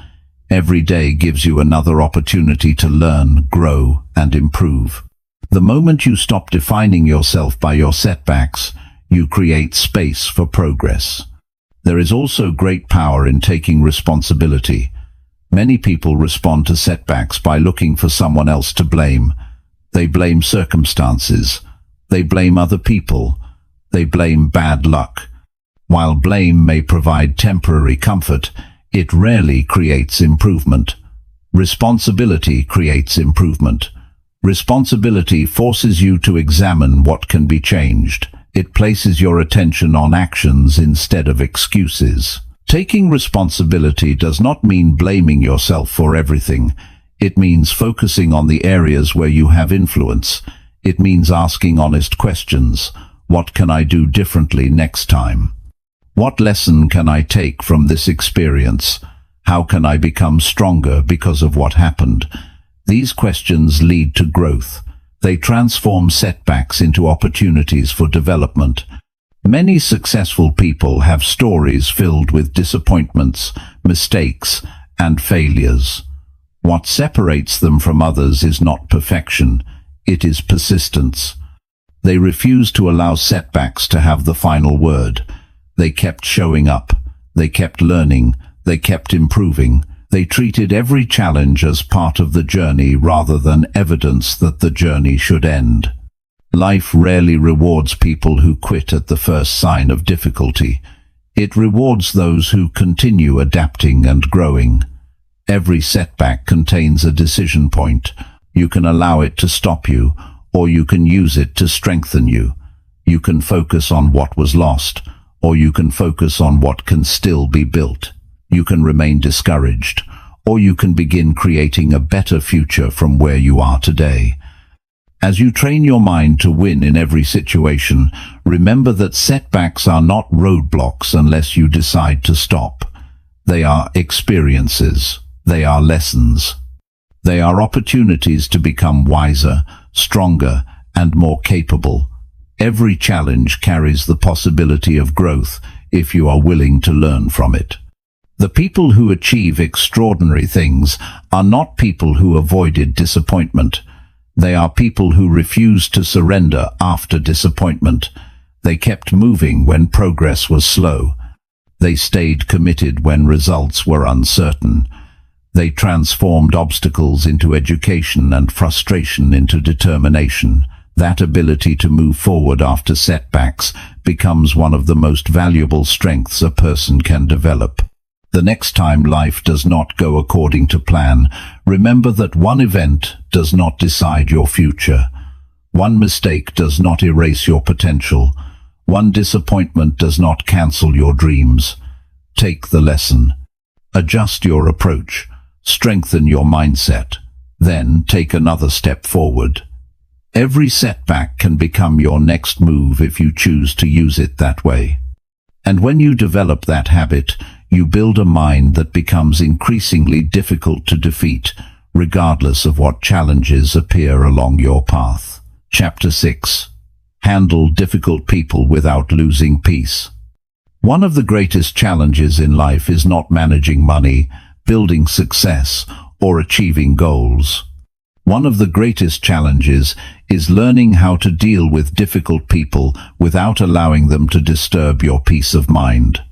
Every day gives you another opportunity to learn, grow, and improve. The moment you stop defining yourself by your setbacks, you create space for progress. There is also great power in taking responsibility. Many people respond to setbacks by looking for someone else to blame. They blame circumstances. They blame other people. They blame bad luck. While blame may provide temporary comfort, it rarely creates improvement. Responsibility creates improvement. Responsibility forces you to examine what can be changed. It places your attention on actions instead of excuses. Taking responsibility does not mean blaming yourself for everything. It means focusing on the areas where you have influence. It means asking honest questions. What can I do differently next time? What lesson can I take from this experience? How can I become stronger because of what happened? These questions lead to growth. They transform setbacks into opportunities for development. Many successful people have stories filled with disappointments, mistakes, and failures. What separates them from others is not perfection, it is persistence. They refuse to allow setbacks to have the final word. They kept showing up. They kept learning. They kept improving. They treated every challenge as part of the journey rather than evidence that the journey should end. Life rarely rewards people who quit at the first sign of difficulty. It rewards those who continue adapting and growing. Every setback contains a decision point. You can allow it to stop you, or you can use it to strengthen you. You can focus on what was lost, or you can focus on what can still be built. You can remain discouraged, or you can begin creating a better future from where you are today. As you train your mind to win in every situation, remember that setbacks are not roadblocks unless you decide to stop. They are experiences. They are lessons. They are opportunities to become wiser, stronger, and more capable. Every challenge carries the possibility of growth if you are willing to learn from it. The people who achieve extraordinary things are not people who avoided disappointment. They are people who refused to surrender after disappointment. They kept moving when progress was slow. They stayed committed when results were uncertain. They transformed obstacles into education and frustration into determination. That ability to move forward after setbacks becomes one of the most valuable strengths a person can develop. The next time life does not go according to plan, remember that one event does not decide your future. One mistake does not erase your potential. One disappointment does not cancel your dreams. Take the lesson. Adjust your approach. Strengthen your mindset. Then take another step forward. Every setback can become your next move if you choose to use it that way. And when you develop that habit, you build a mind that becomes increasingly difficult to defeat, regardless of what challenges appear along your path. Chapter 6. Handle difficult people without losing peace. One of the greatest challenges in life is not managing money, building success, or achieving goals. One of the greatest challenges is learning how to deal with difficult people without allowing them to disturb your peace of mind.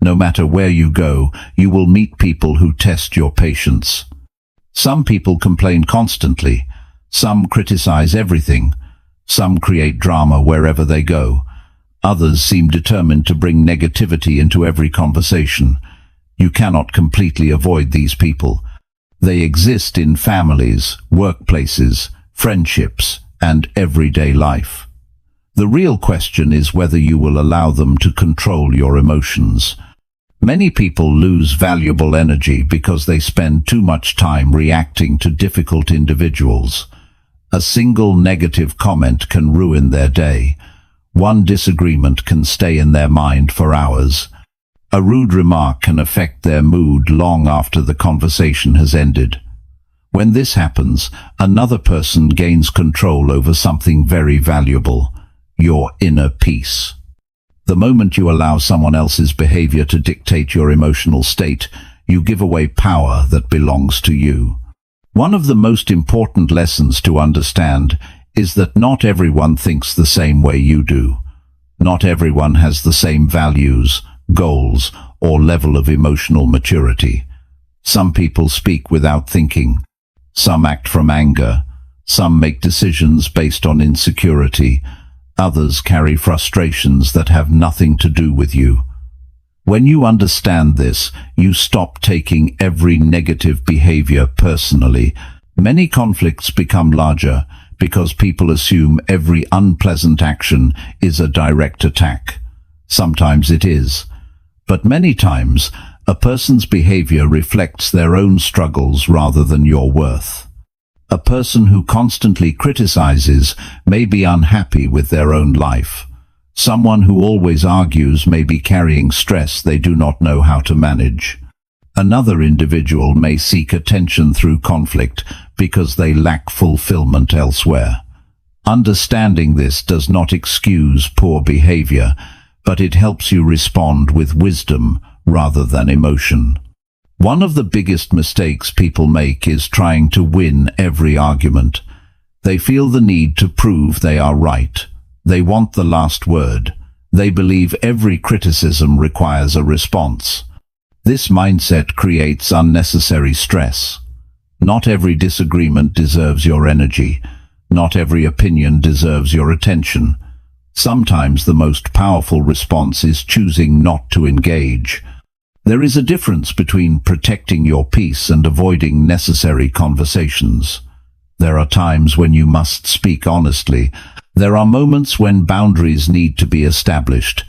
No matter where you go, you will meet people who test your patience. Some people complain constantly. Some criticize everything. Some create drama wherever they go. Others seem determined to bring negativity into every conversation. You cannot completely avoid these people. They exist in families, workplaces, friendships, and everyday life. The real question is whether you will allow them to control your emotions. Many people lose valuable energy because they spend too much time reacting to difficult individuals. A single negative comment can ruin their day. One disagreement can stay in their mind for hours. A rude remark can affect their mood long after the conversation has ended. When this happens, another person gains control over something very valuable: your inner peace. The moment you allow someone else's behavior to dictate your emotional state, you give away power that belongs to you. One of the most important lessons to understand is that not everyone thinks the same way you do. Not everyone has the same values, goals, or level of emotional maturity. Some people speak without thinking. Some act from anger. Some make decisions based on insecurity. Others carry frustrations that have nothing to do with you. When you understand this, you stop taking every negative behavior personally. Many conflicts become larger because people assume every unpleasant action is a direct attack. Sometimes it is. But many times, a person's behavior reflects their own struggles rather than your worth. A person who constantly criticizes may be unhappy with their own life. Someone who always argues may be carrying stress they do not know how to manage. Another individual may seek attention through conflict because they lack fulfillment elsewhere. Understanding this does not excuse poor behavior, but it helps you respond with wisdom rather than emotion. One of the biggest mistakes people make is trying to win every argument. They feel the need to prove they are right. They want the last word. They believe every criticism requires a response. This mindset creates unnecessary stress. Not every disagreement deserves your energy. Not every opinion deserves your attention. Sometimes the most powerful response is choosing not to engage. There is a difference between protecting your peace and avoiding necessary conversations. There are times when you must speak honestly. There are moments when boundaries need to be established.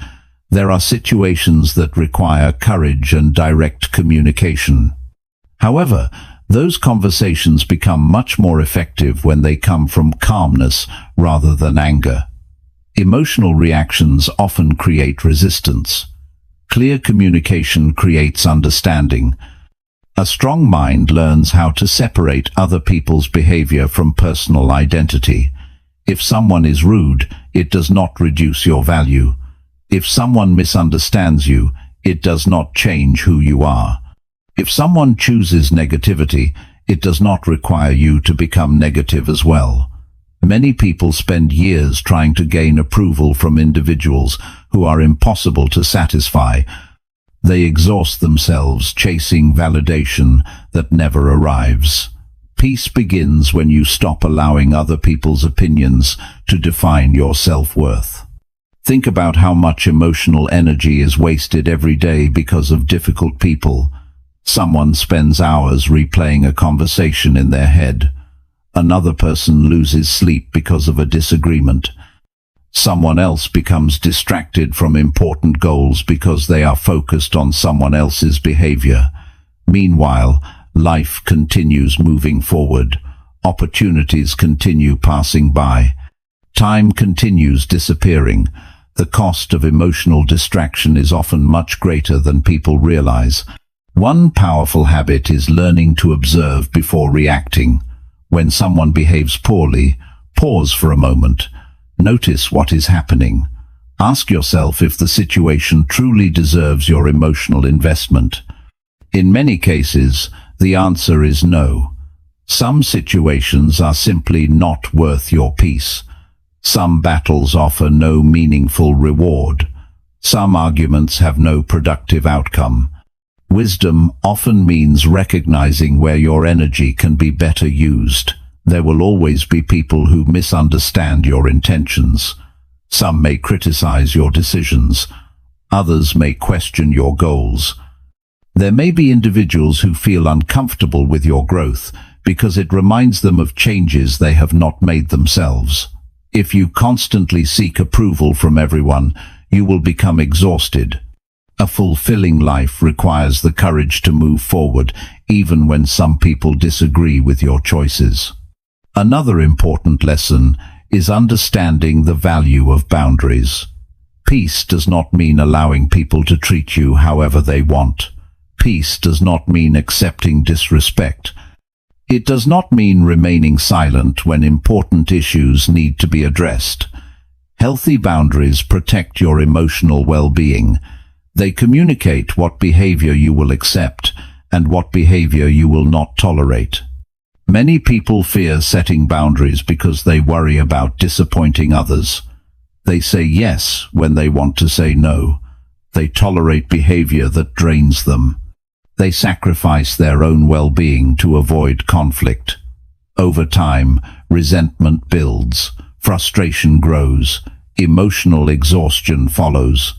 There are situations that require courage and direct communication. However, those conversations become much more effective when they come from calmness rather than anger. Emotional reactions often create resistance. Clear communication creates understanding. A strong mind learns how to separate other people's behavior from personal identity. If someone is rude, it does not reduce your value. If someone misunderstands you, it does not change who you are. If someone chooses negativity, it does not require you to become negative as well. Many people spend years trying to gain approval from individuals who are impossible to satisfy. They exhaust themselves chasing validation that never arrives. Peace begins when you stop allowing other people's opinions to define your self-worth. Think about how much emotional energy is wasted every day because of difficult people. Someone spends hours replaying a conversation in their head. Another person loses sleep because of a disagreement. Someone else becomes distracted from important goals because they are focused on someone else's behavior. Meanwhile, life continues moving forward. Opportunities continue passing by. Time continues disappearing. The cost of emotional distraction is often much greater than people realize. One powerful habit is learning to observe before reacting. When someone behaves poorly, pause for a moment. Notice what is happening. Ask yourself if the situation truly deserves your emotional investment. In many cases, the answer is no. Some situations are simply not worth your peace. Some battles offer no meaningful reward. Some arguments have no productive outcome. Wisdom often means recognizing where your energy can be better used. There will always be people who misunderstand your intentions. Some may criticize your decisions. Others may question your goals. There may be individuals who feel uncomfortable with your growth because it reminds them of changes they have not made themselves. If you constantly seek approval from everyone, you will become exhausted. A fulfilling life requires the courage to move forward, even when some people disagree with your choices. Another important lesson is understanding the value of boundaries. Peace does not mean allowing people to treat you however they want. Peace does not mean accepting disrespect. It does not mean remaining silent when important issues need to be addressed. Healthy boundaries protect your emotional well-being. They communicate what behavior you will accept and what behavior you will not tolerate. Many people fear setting boundaries because they worry about disappointing others. They say yes when they want to say no. They tolerate behavior that drains them. They sacrifice their own well-being to avoid conflict. Over time, resentment builds, frustration grows, emotional exhaustion follows.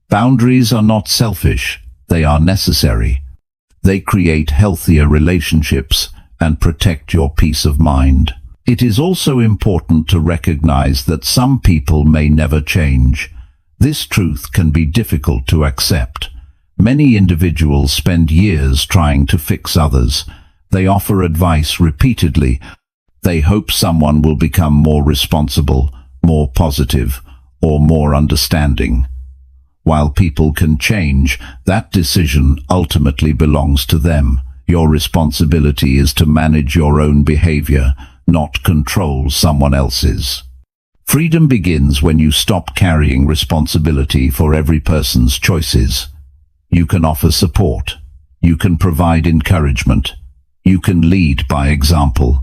Boundaries are not selfish, they are necessary. They create healthier relationships and protect your peace of mind. It is also important to recognize that some people may never change. This truth can be difficult to accept. Many individuals spend years trying to fix others. They offer advice repeatedly. They hope someone will become more responsible, more positive, or more understanding. While people can change, that decision ultimately belongs to them. Your responsibility is to manage your own behavior, not control someone else's. Freedom begins when you stop carrying responsibility for every person's choices. You can offer support. You can provide encouragement. You can lead by example.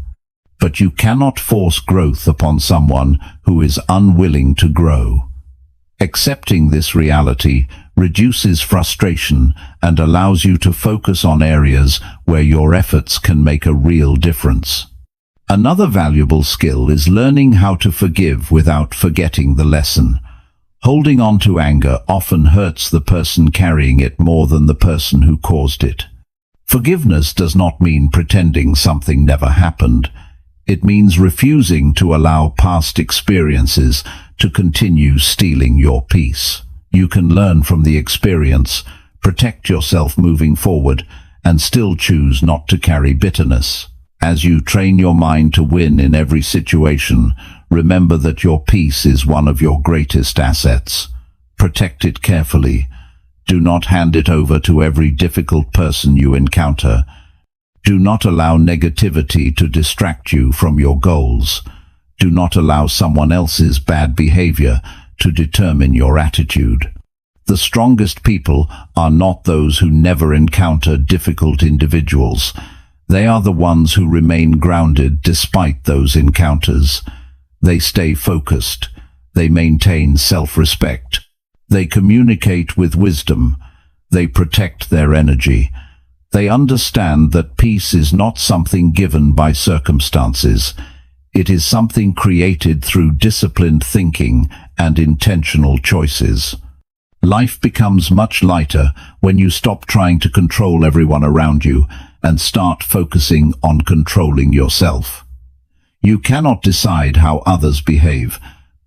But you cannot force growth upon someone who is unwilling to grow. Accepting this reality reduces frustration and allows you to focus on areas where your efforts can make a real difference. Another valuable skill is learning how to forgive without forgetting the lesson. Holding on to anger often hurts the person carrying it more than the person who caused it. Forgiveness does not mean pretending something never happened. It means refusing to allow past experiences to continue stealing your peace. You can learn from the experience, protect yourself moving forward, and still choose not to carry bitterness. As you train your mind to win in every situation, remember that your peace is one of your greatest assets. Protect it carefully. Do not hand it over to every difficult person you encounter. Do not allow negativity to distract you from your goals. Do not allow someone else's bad behavior to determine your attitude. The strongest people are not those who never encounter difficult individuals. They are the ones who remain grounded despite those encounters. They stay focused. They maintain self-respect. They communicate with wisdom. They protect their energy. They understand that peace is not something given by circumstances. It is something created through disciplined thinking and intentional choices. Life becomes much lighter when you stop trying to control everyone around you and start focusing on controlling yourself. You cannot decide how others behave,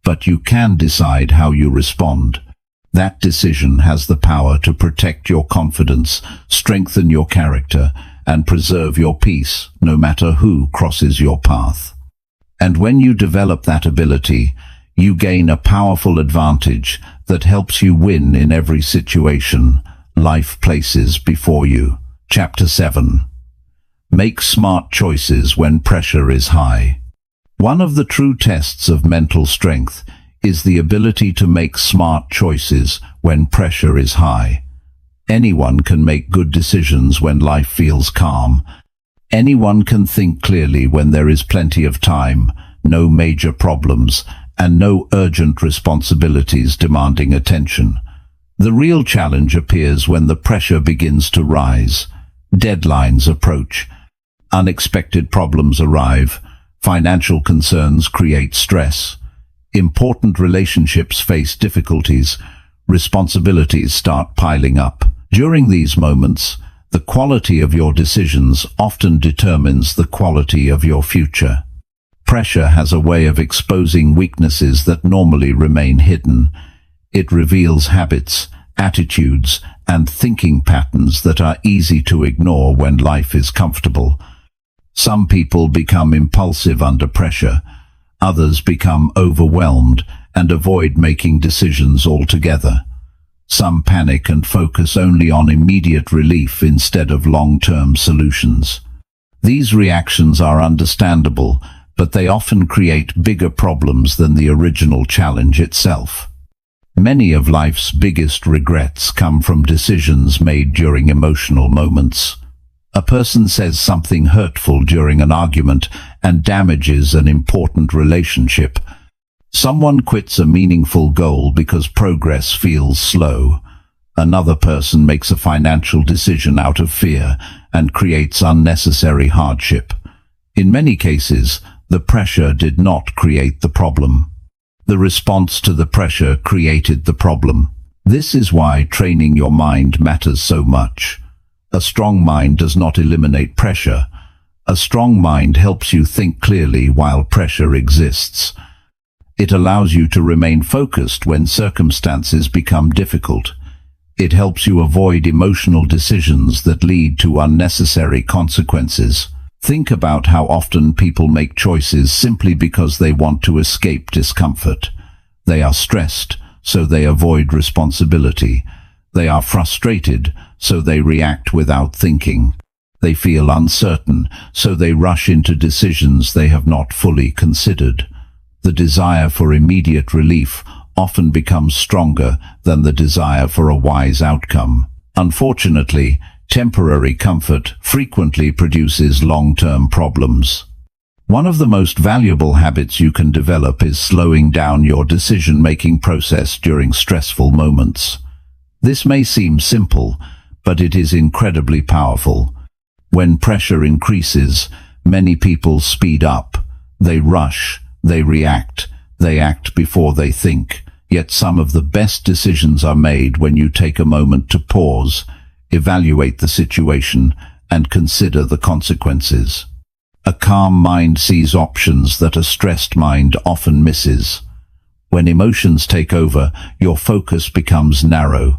but you can decide how you respond. That decision has the power to protect your confidence, strengthen your character, and preserve your peace, no matter who crosses your path. And when you develop that ability, you gain a powerful advantage that helps you win in every situation life places before you. Chapter 7. Make smart choices when pressure is high. One of the true tests of mental strength is the ability to make smart choices when pressure is high. Anyone can make good decisions when life feels calm. Anyone can think clearly when there is plenty of time, no major problems, and no urgent responsibilities demanding attention. The real challenge appears when the pressure begins to rise. Deadlines approach. Unexpected problems arrive. Financial concerns create stress. Important relationships face difficulties. Responsibilities start piling up. During these moments, the quality of your decisions often determines the quality of your future. Pressure has a way of exposing weaknesses that normally remain hidden. It reveals habits, attitudes, and thinking patterns that are easy to ignore when life is comfortable. Some people become impulsive under pressure. Others become overwhelmed and avoid making decisions altogether. Some panic and focus only on immediate relief instead of long-term solutions. These reactions are understandable, but they often create bigger problems than the original challenge itself. Many of life's biggest regrets come from decisions made during emotional moments. A person says something hurtful during an argument and damages an important relationship. Someone quits a meaningful goal because progress feels slow. Another person makes a financial decision out of fear and creates unnecessary hardship. In many cases, the pressure did not create the problem. The response to the pressure created the problem. This is why training your mind matters so much. A strong mind does not eliminate pressure. A strong mind helps you think clearly while pressure exists. It allows you to remain focused when circumstances become difficult. It helps you avoid emotional decisions that lead to unnecessary consequences. Think about how often people make choices simply because they want to escape discomfort. They are stressed, so they avoid responsibility. They are frustrated, so they react without thinking. They feel uncertain, so they rush into decisions they have not fully considered. The desire for immediate relief often becomes stronger than the desire for a wise outcome. Unfortunately, temporary comfort frequently produces long-term problems. One of the most valuable habits you can develop is slowing down your decision-making process during stressful moments. This may seem simple, but it is incredibly powerful. When pressure increases, many people speed up. They rush, they react, they act before they think. Yet some of the best decisions are made when you take a moment to pause, evaluate the situation, and consider the consequences. A calm mind sees options that a stressed mind often misses. When emotions take over, your focus becomes narrow.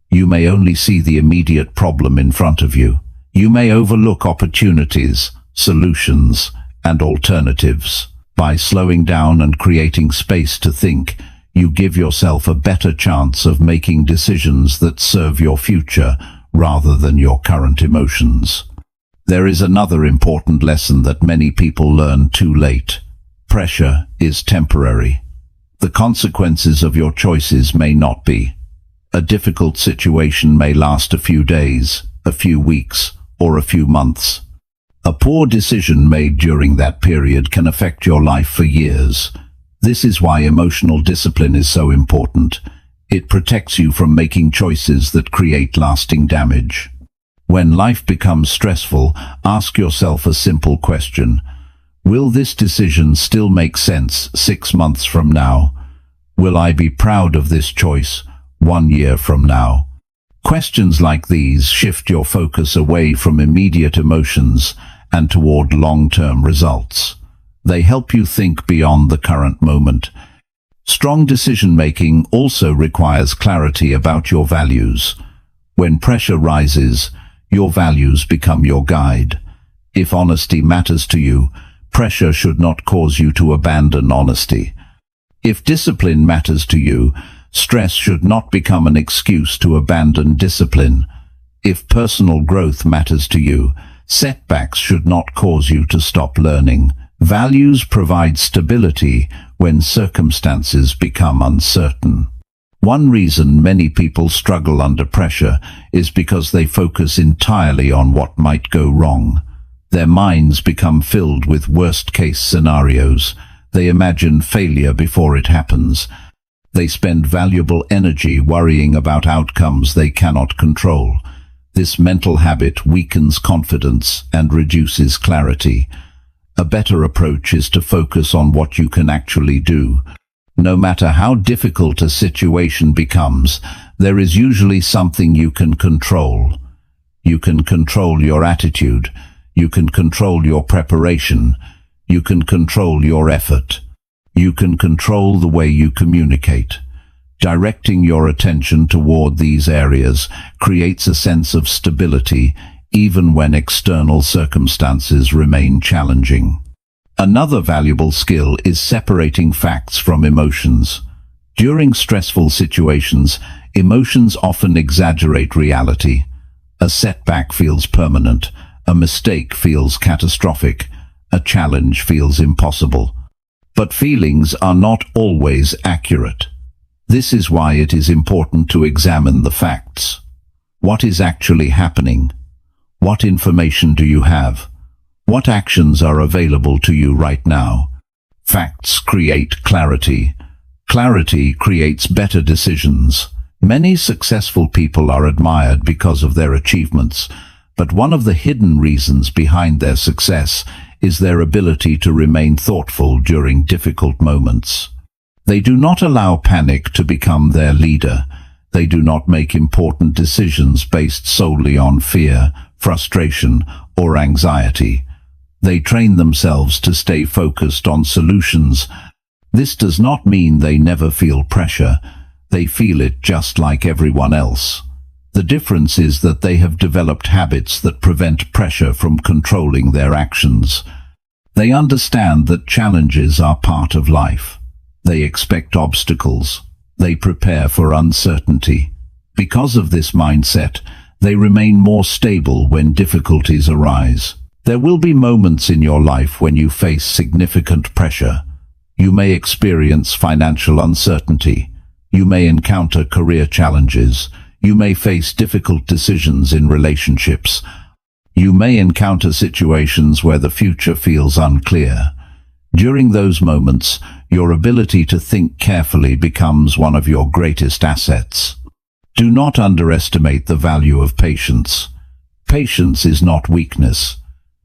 You may only see the immediate problem in front of you. You may overlook opportunities, solutions, and alternatives. By slowing down and creating space to think, you give yourself a better chance of making decisions that serve your future rather than your current emotions. There is another important lesson that many people learn too late. Pressure is temporary. The consequences of your choices may not be. A difficult situation may last a few days, a few weeks, or a few months. A poor decision made during that period can affect your life for years. This is why emotional discipline is so important. It protects you from making choices that create lasting damage. When life becomes stressful, ask yourself a simple question. Will this decision still make sense 6 months from now? Will I be proud of this choice 1 year from now? Questions like these shift your focus away from immediate emotions and toward long-term results. They help you think beyond the current moment. Strong decision-making also requires clarity about your values. When pressure rises, your values become your guide. If honesty matters to you, pressure should not cause you to abandon honesty. If discipline matters to you, stress should not become an excuse to abandon discipline. If personal growth matters to you, setbacks should not cause you to stop learning. Values provide stability when circumstances become uncertain. One reason many people struggle under pressure is because they focus entirely on what might go wrong. Their minds become filled with worst-case scenarios. They imagine failure before it happens. They spend valuable energy worrying about outcomes they cannot control. This mental habit weakens confidence and reduces clarity. A better approach is to focus on what you can actually do. No matter how difficult a situation becomes, there is usually something you can control. You can control your attitude. You can control your preparation. You can control your effort. You can control the way you communicate. Directing your attention toward these areas creates a sense of stability, even when external circumstances remain challenging. Another valuable skill is separating facts from emotions. During stressful situations, emotions often exaggerate reality. A setback feels permanent. A mistake feels catastrophic. A challenge feels impossible. But feelings are not always accurate. This is why it is important to examine the facts. What is actually happening? What information do you have? What actions are available to you right now? Facts create clarity. Clarity creates better decisions. Many successful people are admired because of their achievements, but one of the hidden reasons behind their success is their ability to remain thoughtful during difficult moments. They do not allow panic to become their leader. They do not make important decisions based solely on fear, frustration, or anxiety. They train themselves to stay focused on solutions. This does not mean they never feel pressure. They feel it just like everyone else. The difference is that they have developed habits that prevent pressure from controlling their actions. They understand that challenges are part of life. They expect obstacles. They prepare for uncertainty. Because of this mindset, they remain more stable when difficulties arise. There will be moments in your life when you face significant pressure. You may experience financial uncertainty. You may encounter career challenges. You may face difficult decisions in relationships. You may encounter situations where the future feels unclear. During those moments, your ability to think carefully becomes one of your greatest assets. Do not underestimate the value of patience. Patience is not weakness.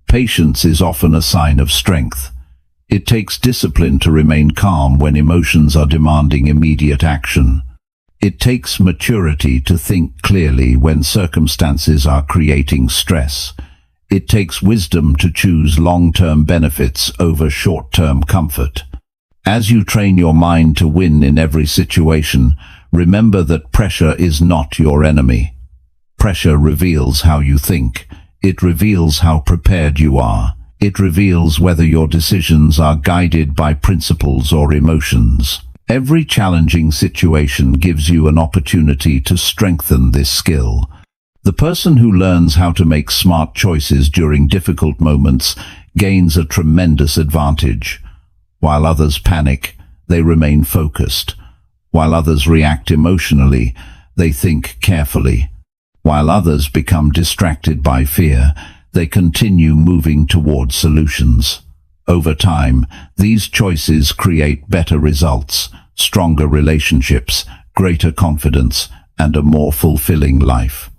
Patience is often a sign of strength. It takes discipline to remain calm when emotions are demanding immediate action. It takes maturity to think clearly when circumstances are creating stress. It takes wisdom to choose long-term benefits over short-term comfort. As you train your mind to win in every situation, remember that pressure is not your enemy. Pressure reveals how you think. It reveals how prepared you are. It reveals whether your decisions are guided by principles or emotions. Every challenging situation gives you an opportunity to strengthen this skill. The person who learns how to make smart choices during difficult moments gains a tremendous advantage. While others panic, they remain focused. While others react emotionally, they think carefully. While others become distracted by fear, they continue moving toward solutions. Over time, these choices create better results, stronger relationships, greater confidence, and a more fulfilling life.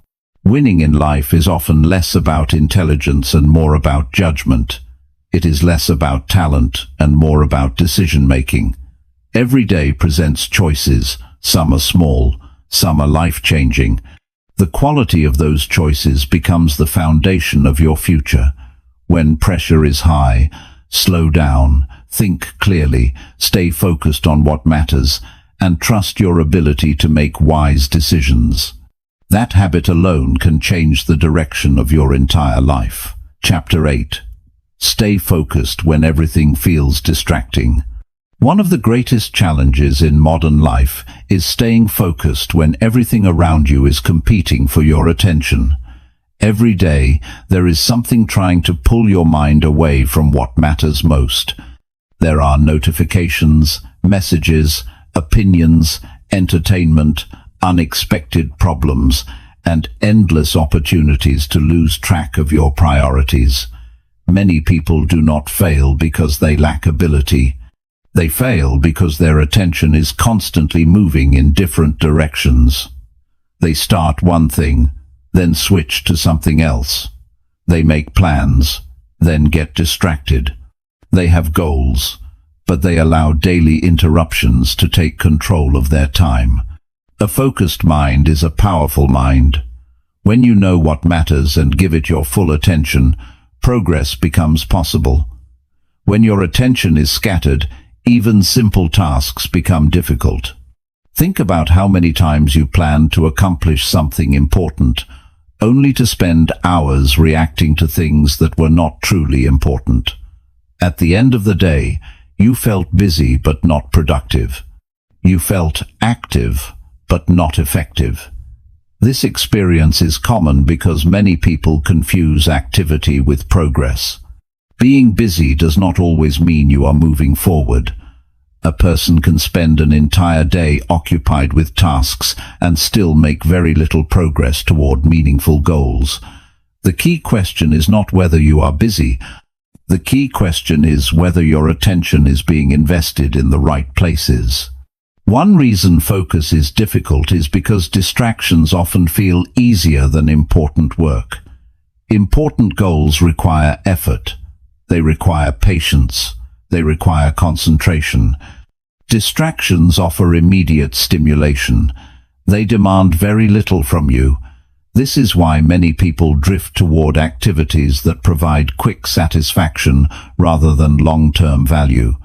Winning in life is often less about intelligence and more about judgment. It is less about talent and more about decision-making. Every day presents choices. Some are small, some are life-changing. The quality of those choices becomes the foundation of your future. When pressure is high, slow down, think clearly, stay focused on what matters, and trust your ability to make wise decisions. That habit alone can change the direction of your entire life. Chapter 8. Stay focused when everything feels distracting. One of the greatest challenges in modern life is staying focused when everything around you is competing for your attention. Every day, there is something trying to pull your mind away from what matters most. There are notifications, messages, opinions, entertainment, unexpected problems, and endless opportunities to lose track of your priorities. Many people do not fail because they lack ability. They fail because their attention is constantly moving in different directions. They start one thing, then switch to something else. They make plans, then get distracted. They have goals, but they allow daily interruptions to take control of their time. A focused mind is a powerful mind. When you know what matters and give it your full attention, progress becomes possible. When your attention is scattered, even simple tasks become difficult. Think about how many times you planned to accomplish something important, only to spend hours reacting to things that were not truly important. At the end of the day, you felt busy but not productive. You felt active but not effective. This experience is common because many people confuse activity with progress. Being busy does not always mean you are moving forward. A person can spend an entire day occupied with tasks and still make very little progress toward meaningful goals. The key question is not whether you are busy. The key question is whether your attention is being invested in the right places. One reason focus is difficult is because distractions often feel easier than important work. Important goals require effort. They require patience. They require concentration. Distractions offer immediate stimulation. They demand very little from you. This is why many people drift toward activities that provide quick satisfaction rather than long-term value.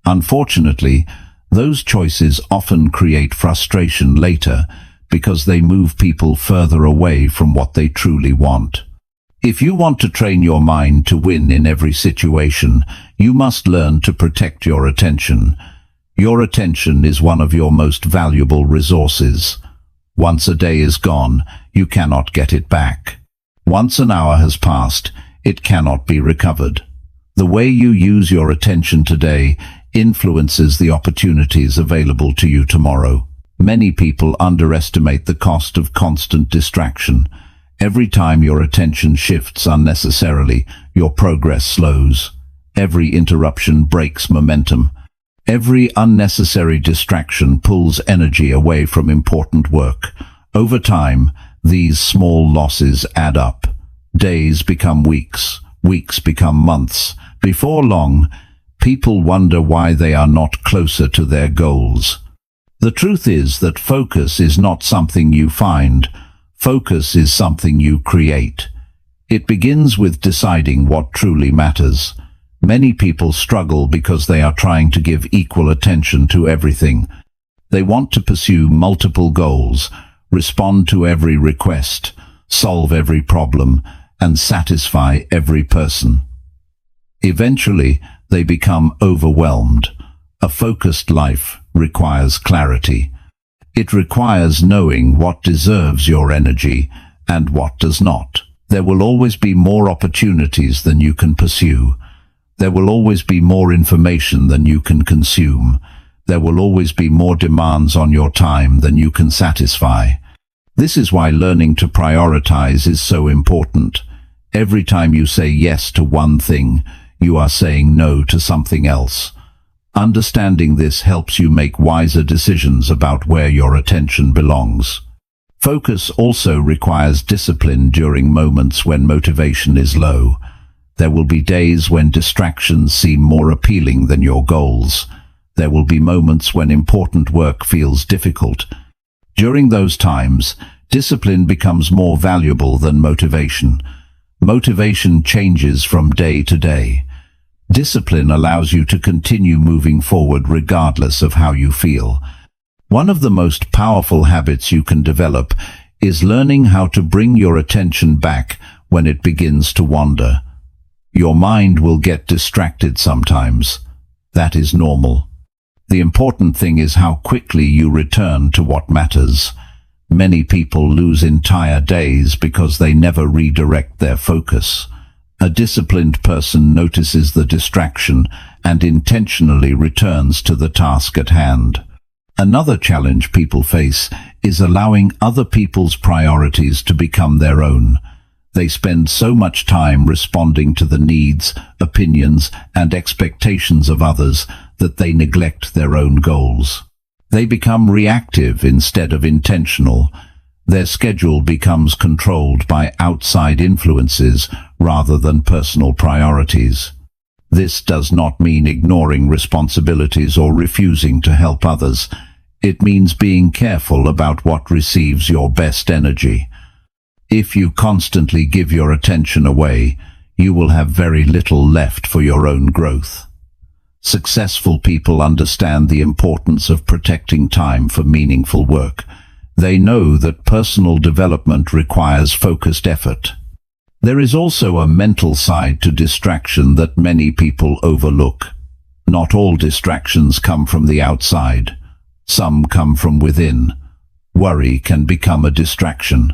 Unfortunately, those choices often create frustration later because they move people further away from what they truly want. If you want to train your mind to win in every situation, you must learn to protect your attention. Your attention is one of your most valuable resources. Once a day is gone, you cannot get it back. Once an hour has passed, it cannot be recovered. The way you use your attention today influences the opportunities available to you tomorrow. Many people underestimate the cost of constant distraction. Every time your attention shifts unnecessarily, your progress slows. Every interruption breaks momentum. Every unnecessary distraction pulls energy away from important work. Over time, these small losses add up. Days become weeks, weeks become months. Before long, people wonder why they are not closer to their goals. The truth is that focus is not something you find. Focus is something you create. It begins with deciding what truly matters. Many people struggle because they are trying to give equal attention to everything. They want to pursue multiple goals, respond to every request, solve every problem, and satisfy every person. Eventually, they become overwhelmed. A focused life requires clarity. It requires knowing what deserves your energy and what does not. There will always be more opportunities than you can pursue. There will always be more information than you can consume. There will always be more demands on your time than you can satisfy. This is why learning to prioritize is so important. Every time you say yes to one thing, you are saying no to something else. Understanding this helps you make wiser decisions about where your attention belongs. Focus also requires discipline during moments when motivation is low. There will be days when distractions seem more appealing than your goals. There will be moments when important work feels difficult. During those times, discipline becomes more valuable than motivation. Motivation changes from day to day. Discipline allows you to continue moving forward regardless of how you feel. One of the most powerful habits you can develop is learning how to bring your attention back when it begins to wander. Your mind will get distracted sometimes. That is normal. The important thing is how quickly you return to what matters. Many people lose entire days because they never redirect their focus. A disciplined person notices the distraction and intentionally returns to the task at hand. Another challenge people face is allowing other people's priorities to become their own. They spend so much time responding to the needs, opinions, and expectations of others that they neglect their own goals. They become reactive instead of intentional. Their schedule becomes controlled by outside influences rather than personal priorities. This does not mean ignoring responsibilities or refusing to help others. It means being careful about what receives your best energy. If you constantly give your attention away, you will have very little left for your own growth. Successful people understand the importance of protecting time for meaningful work. They know that personal development requires focused effort. There is also a mental side to distraction that many people overlook. Not all distractions come from the outside. Some come from within. Worry can become a distraction.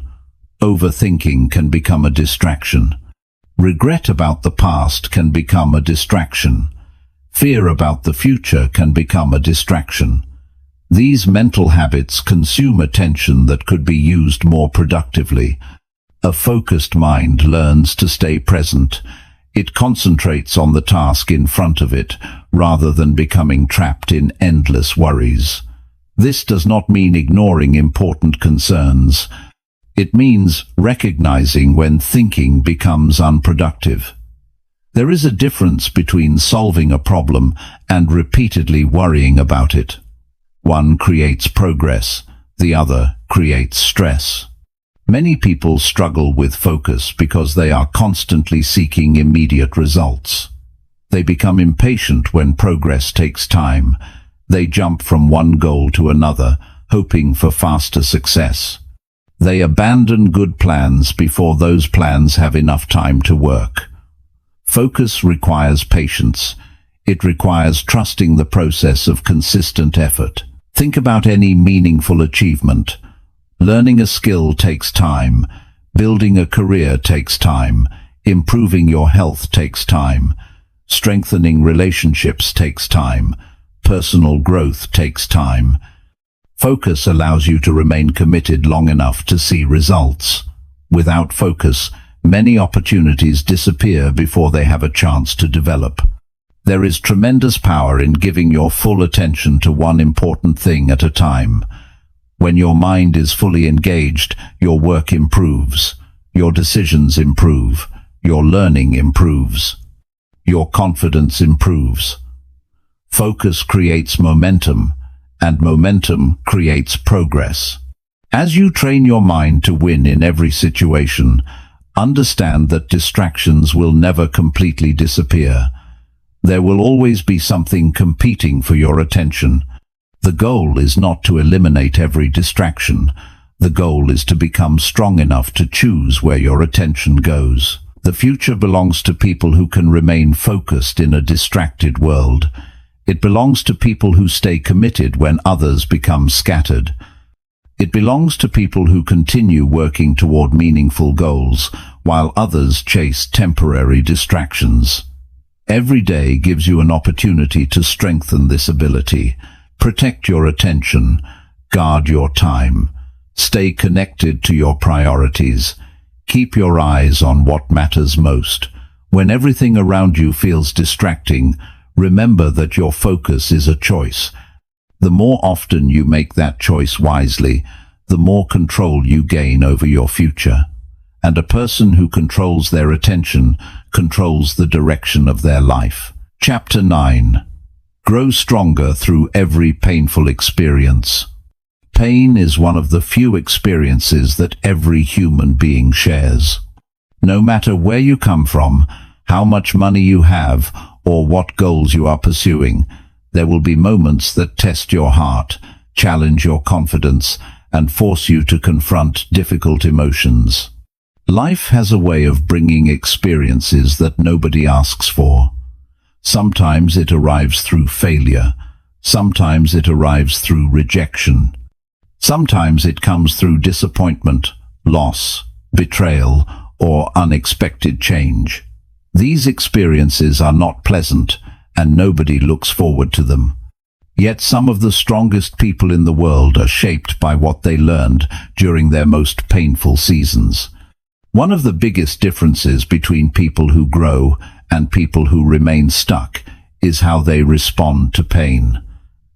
Overthinking can become a distraction. Regret about the past can become a distraction. Fear about the future can become a distraction. These mental habits consume attention that could be used more productively. A focused mind learns to stay present. It concentrates on the task in front of it, rather than becoming trapped in endless worries. This does not mean ignoring important concerns. It means recognizing when thinking becomes unproductive. There is a difference between solving a problem and repeatedly worrying about it. One creates progress, the other creates stress. Many people struggle with focus because they are constantly seeking immediate results. They become impatient when progress takes time. They jump from one goal to another, hoping for faster success. They abandon good plans before those plans have enough time to work. Focus requires patience. It requires trusting the process of consistent effort. Think about any meaningful achievement. Learning a skill takes time. Building a career takes time. Improving your health takes time. Strengthening relationships takes time. Personal growth takes time. Focus allows you to remain committed long enough to see results. Without focus, many opportunities disappear before they have a chance to develop. There is tremendous power in giving your full attention to one important thing at a time. When your mind is fully engaged, your work improves, your decisions improve, your learning improves, your confidence improves. Focus creates momentum, and momentum creates progress. As you train your mind to win in every situation, understand that distractions will never completely disappear. There will always be something competing for your attention. The goal is not to eliminate every distraction. The goal is to become strong enough to choose where your attention goes. The future belongs to people who can remain focused in a distracted world. It belongs to people who stay committed when others become scattered. It belongs to people who continue working toward meaningful goals, while others chase temporary distractions. Every day gives you an opportunity to strengthen this ability. Protect your attention, guard your time, Stay connected to your priorities. Keep your eyes on what matters most. When everything around you feels distracting, remember that your focus is a choice. The more often you make that choice wisely, the more control you gain over your future. And a person who controls their attention controls the direction of their life. Chapter 9. Grow stronger through every painful experience. Pain is one of the few experiences that every human being shares. No matter where you come from, how much money you have, or what goals you are pursuing, there will be moments that test your heart, challenge your confidence, and force you to confront difficult emotions. Life has a way of bringing experiences that nobody asks for. Sometimes it arrives through failure. Sometimes it arrives through rejection. Sometimes it comes through disappointment, loss, betrayal, or unexpected change. These experiences are not pleasant, and nobody looks forward to them. Yet some of the strongest people in the world are shaped by what they learned during their most painful seasons. One of the biggest differences between people who grow and people who remain stuck is how they respond to pain.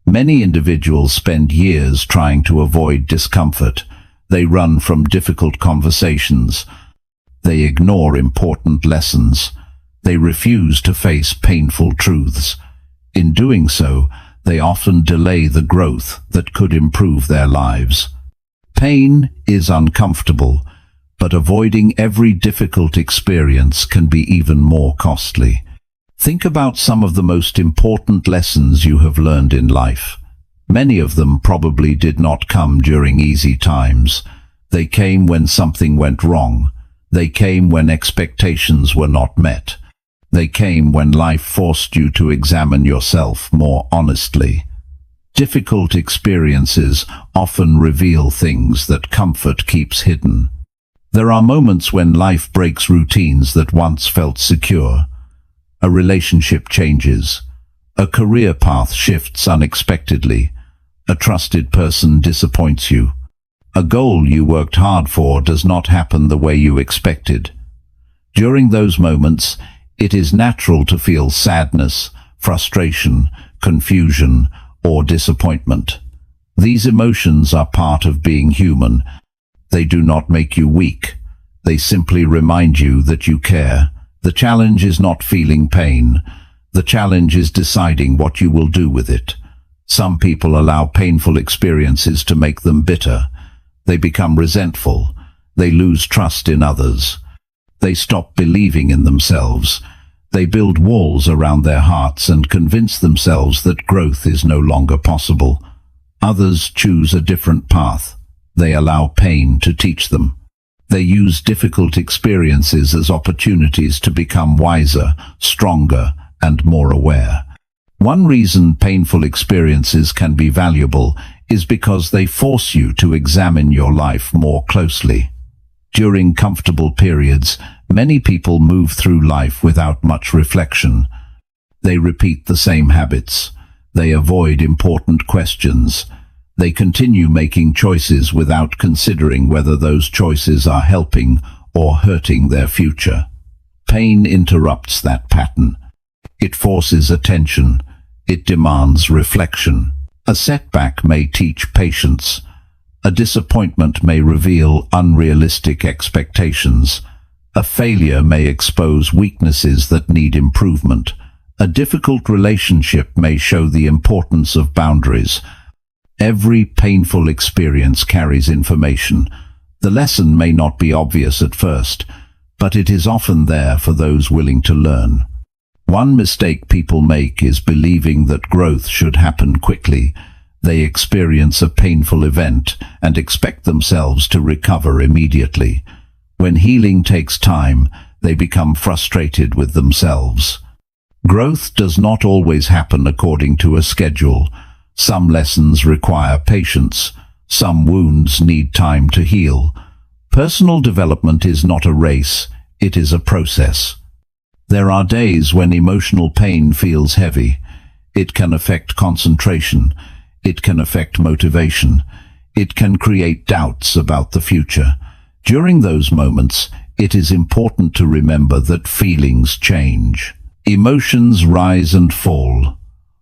Many individuals spend years trying to avoid discomfort. They run from difficult conversations. They ignore important lessons. They refuse to face painful truths. In doing so, they often delay the growth that could improve their lives. Pain is uncomfortable, but avoiding every difficult experience can be even more costly. Think about some of the most important lessons you have learned in life. Many of them probably did not come during easy times. They came when something went wrong. They came when expectations were not met. They came when life forced you to examine yourself more honestly. Difficult experiences often reveal things that comfort keeps hidden. There are moments when life breaks routines that once felt secure. A relationship changes. A career path shifts unexpectedly. A trusted person disappoints you. A goal you worked hard for does not happen the way you expected. During those moments, it is natural to feel sadness, frustration, confusion, or disappointment. These emotions are part of being human. They do not make you weak. They simply remind you that you care. The challenge is not feeling pain. The challenge is deciding what you will do with it. Some people allow painful experiences to make them bitter. They become resentful. They lose trust in others. They stop believing in themselves. They build walls around their hearts and convince themselves that growth is no longer possible. Others choose a different path. They allow pain to teach them. They use difficult experiences as opportunities to become wiser, stronger, and more aware. One reason painful experiences can be valuable is because they force you to examine your life more closely. During comfortable periods, many people move through life without much reflection. They repeat the same habits. They avoid important questions. They continue making choices without considering whether those choices are helping or hurting their future. Pain interrupts that pattern. It forces attention. It demands reflection. A setback may teach patience. A disappointment may reveal unrealistic expectations. A failure may expose weaknesses that need improvement. A difficult relationship may show the importance of boundaries. Every painful experience carries information. The lesson may not be obvious at first, but it is often there for those willing to learn. One mistake people make is believing that growth should happen quickly. They experience a painful event and expect themselves to recover immediately. When healing takes time, they become frustrated with themselves. Growth does not always happen according to a schedule. Some lessons require patience. Some wounds need time to heal. Personal development is not a race, it is a process. There are days when emotional pain feels heavy. It can affect concentration. It can affect motivation. It can create doubts about the future. During those moments, it is important to remember that feelings change. Emotions rise and fall.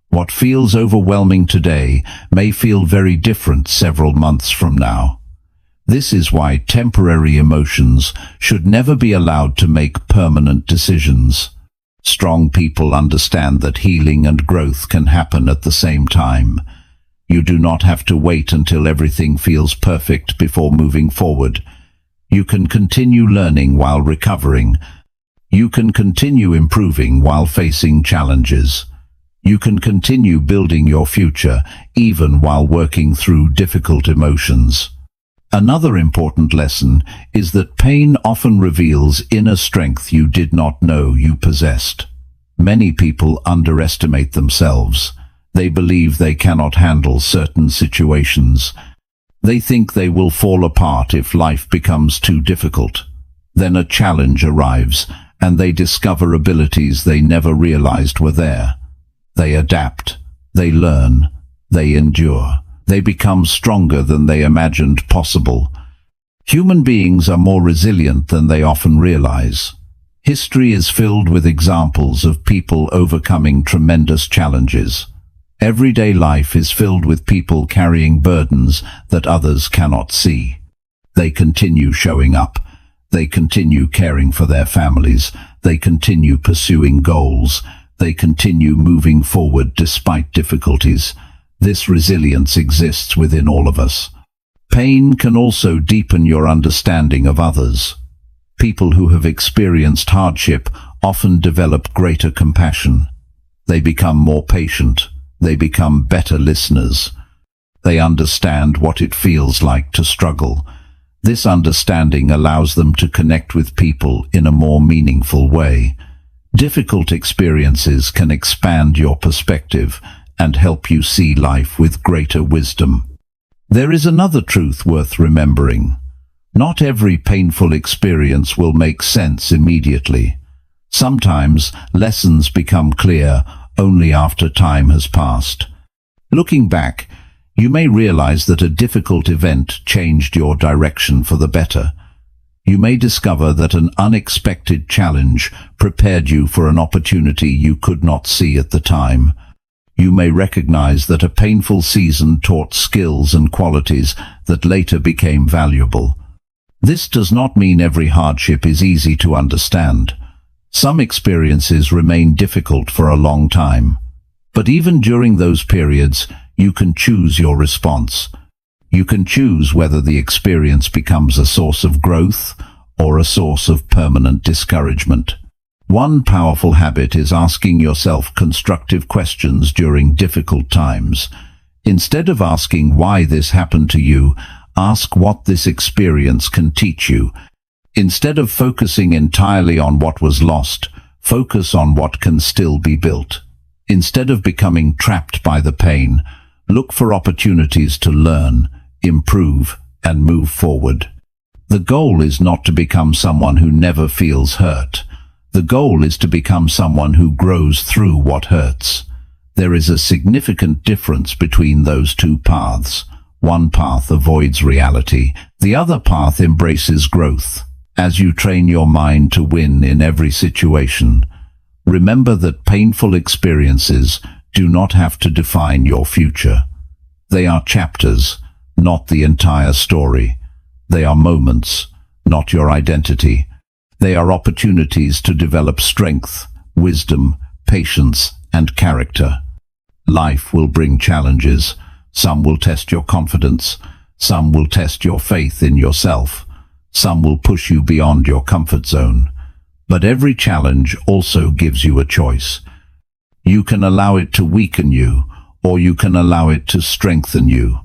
What feels overwhelming today may feel very different several months from now. This is why temporary emotions should never be allowed to make permanent decisions. Strong people understand that healing and growth can happen at the same time. You do not have to wait until everything feels perfect before moving forward. You can continue learning while recovering. You can continue improving while facing challenges. You can continue building your future even while working through difficult emotions. Another important lesson is that pain often reveals inner strength you did not know you possessed. Many people underestimate themselves. They believe they cannot handle certain situations. They think they will fall apart if life becomes too difficult. Then a challenge arrives, and they discover abilities they never realized were there. They adapt, they learn, they endure. They become stronger than they imagined possible. Human beings are more resilient than they often realize. History is filled with examples of people overcoming tremendous challenges. Everyday life is filled with people carrying burdens that others cannot see. They continue showing up. They continue caring for their families. They continue pursuing goals. They continue moving forward despite difficulties. This resilience exists within all of us. Pain can also deepen your understanding of others. People who have experienced hardship often develop greater compassion. They become more patient. They become better listeners. They understand what it feels like to struggle. This understanding allows them to connect with people in a more meaningful way. Difficult experiences can expand your perspective and help you see life with greater wisdom. There is another truth worth remembering. Not every painful experience will make sense immediately. Sometimes lessons become clear only after time has passed. Looking back, you may realize that a difficult event changed your direction for the better. You may discover that an unexpected challenge prepared you for an opportunity you could not see at the time. You may recognize that a painful season taught skills and qualities that later became valuable. This does not mean every hardship is easy to understand. Some experiences remain difficult for a long time. But even during those periods, you can choose your response. You can choose whether the experience becomes a source of growth or a source of permanent discouragement. One powerful habit is asking yourself constructive questions during difficult times. Instead of asking why this happened to you, ask what this experience can teach you. Instead of focusing entirely on what was lost, focus on what can still be built. Instead of becoming trapped by the pain, look for opportunities to learn, improve, and move forward. The goal is not to become someone who never feels hurt. The goal is to become someone who grows through what hurts. There is a significant difference between those two paths. One path avoids reality. The other path embraces growth. As you train your mind to win in every situation, remember that painful experiences do not have to define your future. They are chapters, not the entire story. They are moments, not your identity. They are opportunities to develop strength, wisdom, patience, and character. Life will bring challenges. Some will test your confidence. Some will test your faith in yourself. Some will push you beyond your comfort zone. But every challenge also gives you a choice. You can allow it to weaken you, or you can allow it to strengthen you.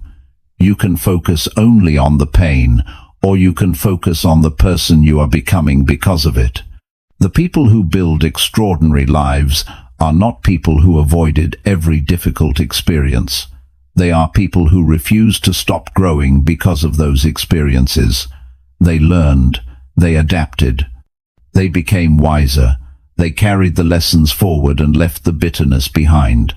You can focus only on the pain, or you can focus on the person you are becoming because of it. The people who build extraordinary lives are not people who avoided every difficult experience. They are people who refuse to stop growing because of those experiences. They learned, they adapted, they became wiser, they carried the lessons forward and left the bitterness behind.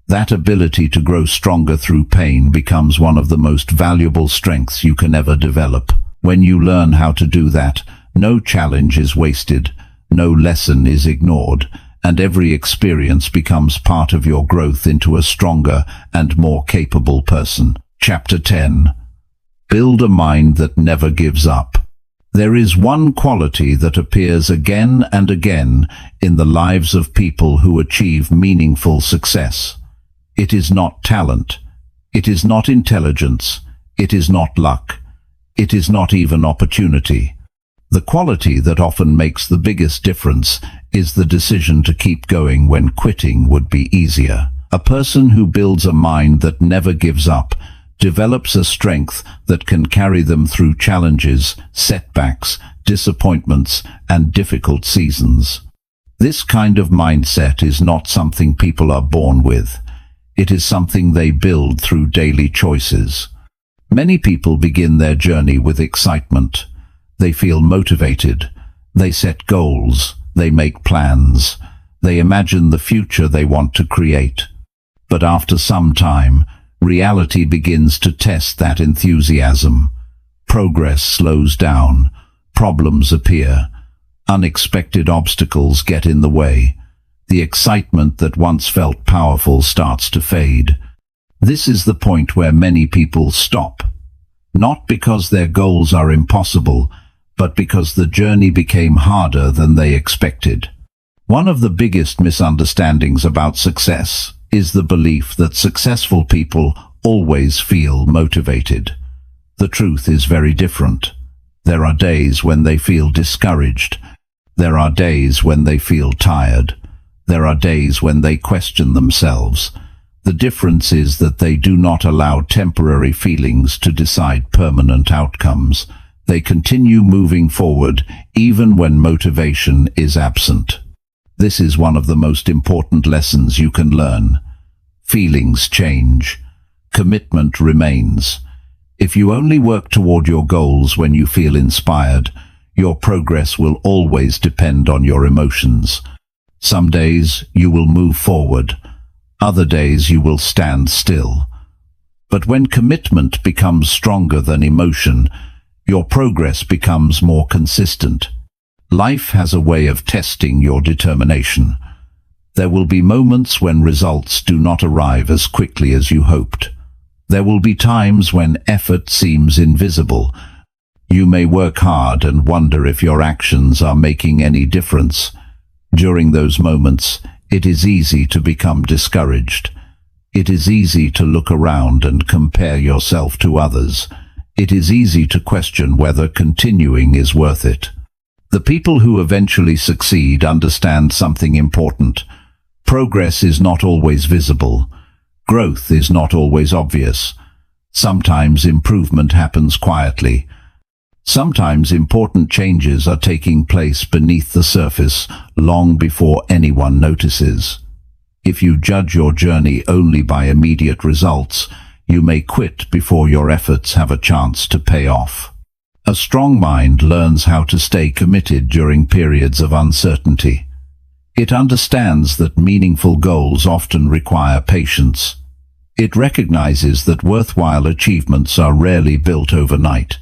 That ability to grow stronger through pain becomes one of the most valuable strengths you can ever develop. When you learn how to do that, no challenge is wasted, no lesson is ignored, and every experience becomes part of your growth into a stronger and more capable person. Chapter 10. Build a mind that never gives up. There is one quality that appears again and again in the lives of people who achieve meaningful success. It is not talent. It is not intelligence. It is not luck. It is not even opportunity. The quality that often makes the biggest difference is the decision to keep going when quitting would be easier. A person who builds a mind that never gives up develops a strength that can carry them through challenges, setbacks, disappointments, and difficult seasons. This kind of mindset is not something people are born with. It is something they build through daily choices. Many people begin their journey with excitement. They feel motivated. They set goals. They make plans. They imagine the future they want to create. But after some time, reality begins to test that enthusiasm. Progress slows down. Problems appear. Unexpected obstacles get in the way. The excitement that once felt powerful starts to fade. This is the point where many people stop. Not because their goals are impossible, but because the journey became harder than they expected. One of the biggest misunderstandings about success is the belief that successful people always feel motivated. The truth is very different. There are days when they feel discouraged. There are days when they feel tired. There are days when they question themselves. The difference is that they do not allow temporary feelings to decide permanent outcomes. They continue moving forward even when motivation is absent. This is one of the most important lessons you can learn. Feelings change. Commitment remains. If you only work toward your goals when you feel inspired, your progress will always depend on your emotions. Some days you will move forward. Other days you will stand still. But when commitment becomes stronger than emotion, your progress becomes more consistent. Life has a way of testing your determination. There will be moments when results do not arrive as quickly as you hoped. There will be times when effort seems invisible. You may work hard and wonder if your actions are making any difference. During those moments, it is easy to become discouraged. It is easy to look around and compare yourself to others. It is easy to question whether continuing is worth it. The people who eventually succeed understand something important. Progress is not always visible. Growth is not always obvious. Sometimes improvement happens quietly. Sometimes important changes are taking place beneath the surface long before anyone notices. If you judge your journey only by immediate results, you may quit before your efforts have a chance to pay off. A strong mind learns how to stay committed during periods of uncertainty. It understands that meaningful goals often require patience. It recognizes that worthwhile achievements are rarely built overnight.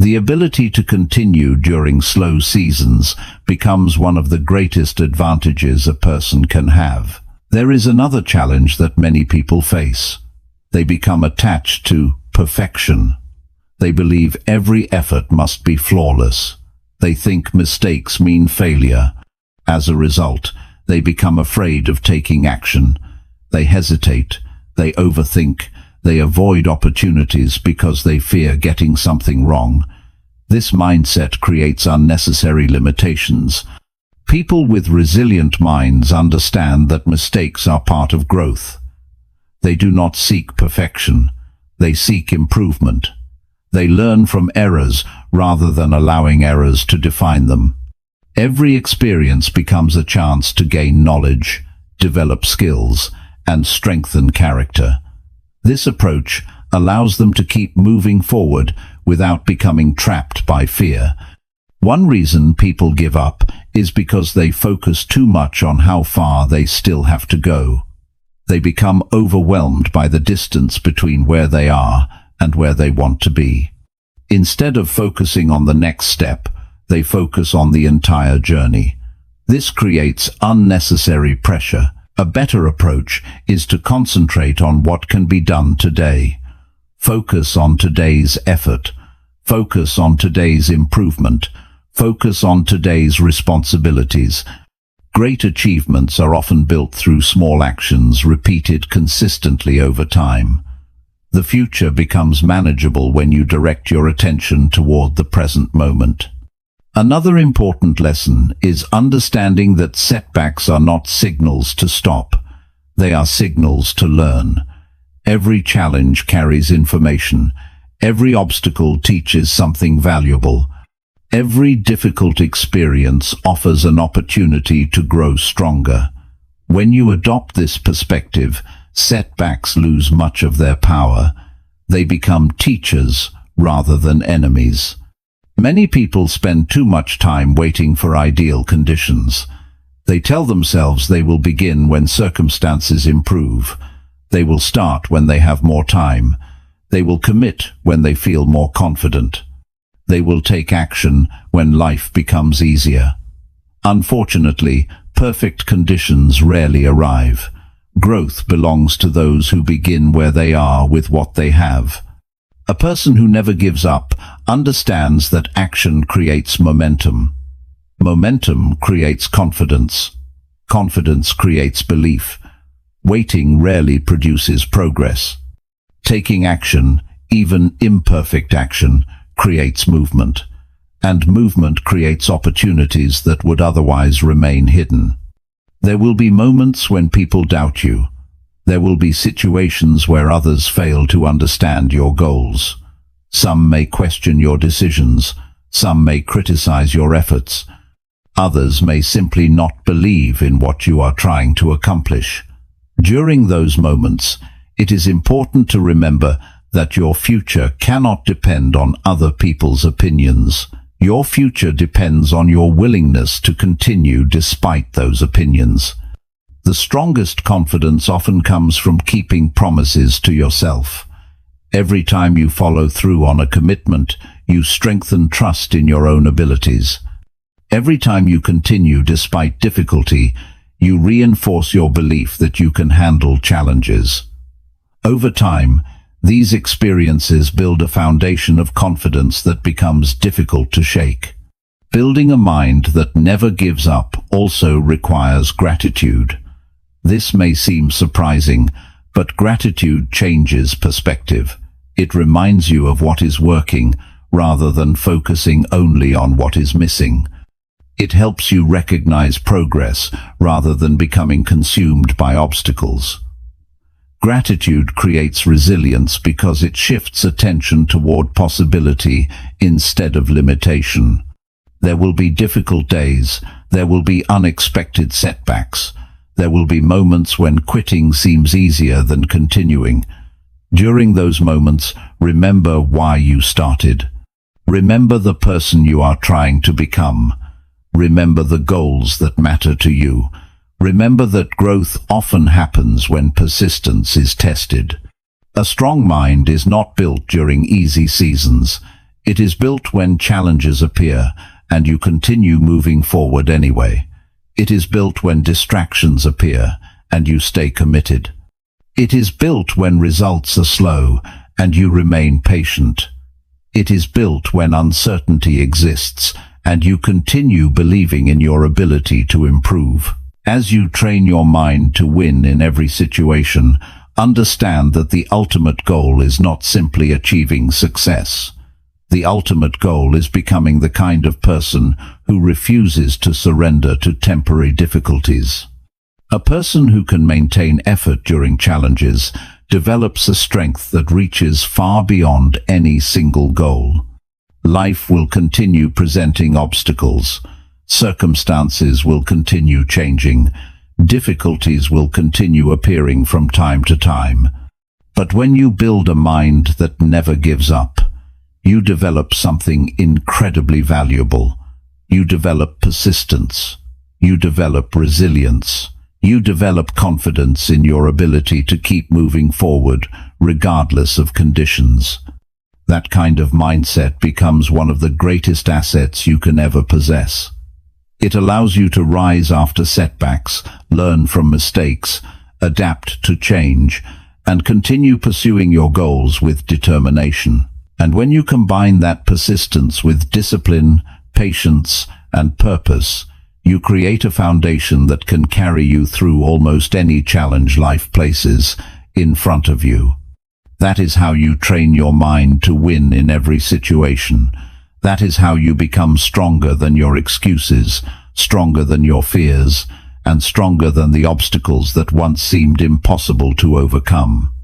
The ability to continue during slow seasons becomes one of the greatest advantages a person can have. There is another challenge that many people face. They become attached to perfection. They believe every effort must be flawless. They think mistakes mean failure. As a result, they become afraid of taking action. They hesitate. They overthink. They avoid opportunities because they fear getting something wrong. This mindset creates unnecessary limitations. People with resilient minds understand that mistakes are part of growth. They do not seek perfection. They seek improvement. They learn from errors rather than allowing errors to define them. Every experience becomes a chance to gain knowledge, develop skills, and strengthen character. This approach allows them to keep moving forward without becoming trapped by fear. One reason people give up is because they focus too much on how far they still have to go. They become overwhelmed by the distance between where they are and where they want to be. Instead of focusing on the next step, they focus on the entire journey. This creates unnecessary pressure. A better approach is to concentrate on what can be done today. Focus on today's effort. Focus on today's improvement. Focus on today's responsibilities. Great achievements are often built through small actions repeated consistently over time. The future becomes manageable when you direct your attention toward the present moment. Another important lesson is understanding that setbacks are not signals to stop. They are signals to learn. Every challenge carries information. Every obstacle teaches something valuable. Every difficult experience offers an opportunity to grow stronger. When you adopt this perspective, setbacks lose much of their power. They become teachers rather than enemies. Many people spend too much time waiting for ideal conditions. They tell themselves they will begin when circumstances improve. They will start when they have more time. They will commit when they feel more confident. They will take action when life becomes easier. Unfortunately, perfect conditions rarely arrive. Growth belongs to those who begin where they are with what they have. A person who never gives up understands that action creates momentum. Momentum creates confidence. Confidence creates belief. Waiting rarely produces progress. Taking action, even imperfect action, creates movement. And movement creates opportunities that would otherwise remain hidden. There will be moments when people doubt you. There will be situations where others fail to understand your goals. Some may question your decisions. Some may criticize your efforts. Others may simply not believe in what you are trying to accomplish. During those moments, it is important to remember that your future cannot depend on other people's opinions. Your future depends on your willingness to continue despite those opinions. The strongest confidence often comes from keeping promises to yourself. Every time you follow through on a commitment, you strengthen trust in your own abilities. Every time you continue despite difficulty, you reinforce your belief that you can handle challenges. Over time, these experiences build a foundation of confidence that becomes difficult to shake. Building a mind that never gives up also requires gratitude. This may seem surprising, but gratitude changes perspective. It reminds you of what is working rather than focusing only on what is missing. It helps you recognize progress rather than becoming consumed by obstacles. Gratitude creates resilience because it shifts attention toward possibility instead of limitation. There will be difficult days. There will be unexpected setbacks. There will be moments when quitting seems easier than continuing. During those moments, remember why you started. Remember the person you are trying to become. Remember the goals that matter to you. Remember that growth often happens when persistence is tested. A strong mind is not built during easy seasons. It is built when challenges appear and you continue moving forward anyway. It is built when distractions appear and you stay committed. It is built when results are slow and you remain patient. It is built when uncertainty exists and you continue believing in your ability to improve. As you train your mind to win in every situation, understand that the ultimate goal is not simply achieving success. The ultimate goal is becoming the kind of person who refuses to surrender to temporary difficulties. A person who can maintain effort during challenges develops a strength that reaches far beyond any single goal. Life will continue presenting obstacles. Circumstances will continue changing. Difficulties will continue appearing from time to time. But when you build a mind that never gives up, you develop something incredibly valuable. You develop persistence. You develop resilience. You develop confidence in your ability to keep moving forward, regardless of conditions. That kind of mindset becomes one of the greatest assets you can ever possess. It allows you to rise after setbacks, learn from mistakes, adapt to change, and continue pursuing your goals with determination. And when you combine that persistence with discipline, patience, and purpose, you create a foundation that can carry you through almost any challenge life places in front of you. That is how you train your mind to win in every situation. That is how you become stronger than your excuses, stronger than your fears, and stronger than the obstacles that once seemed impossible to overcome.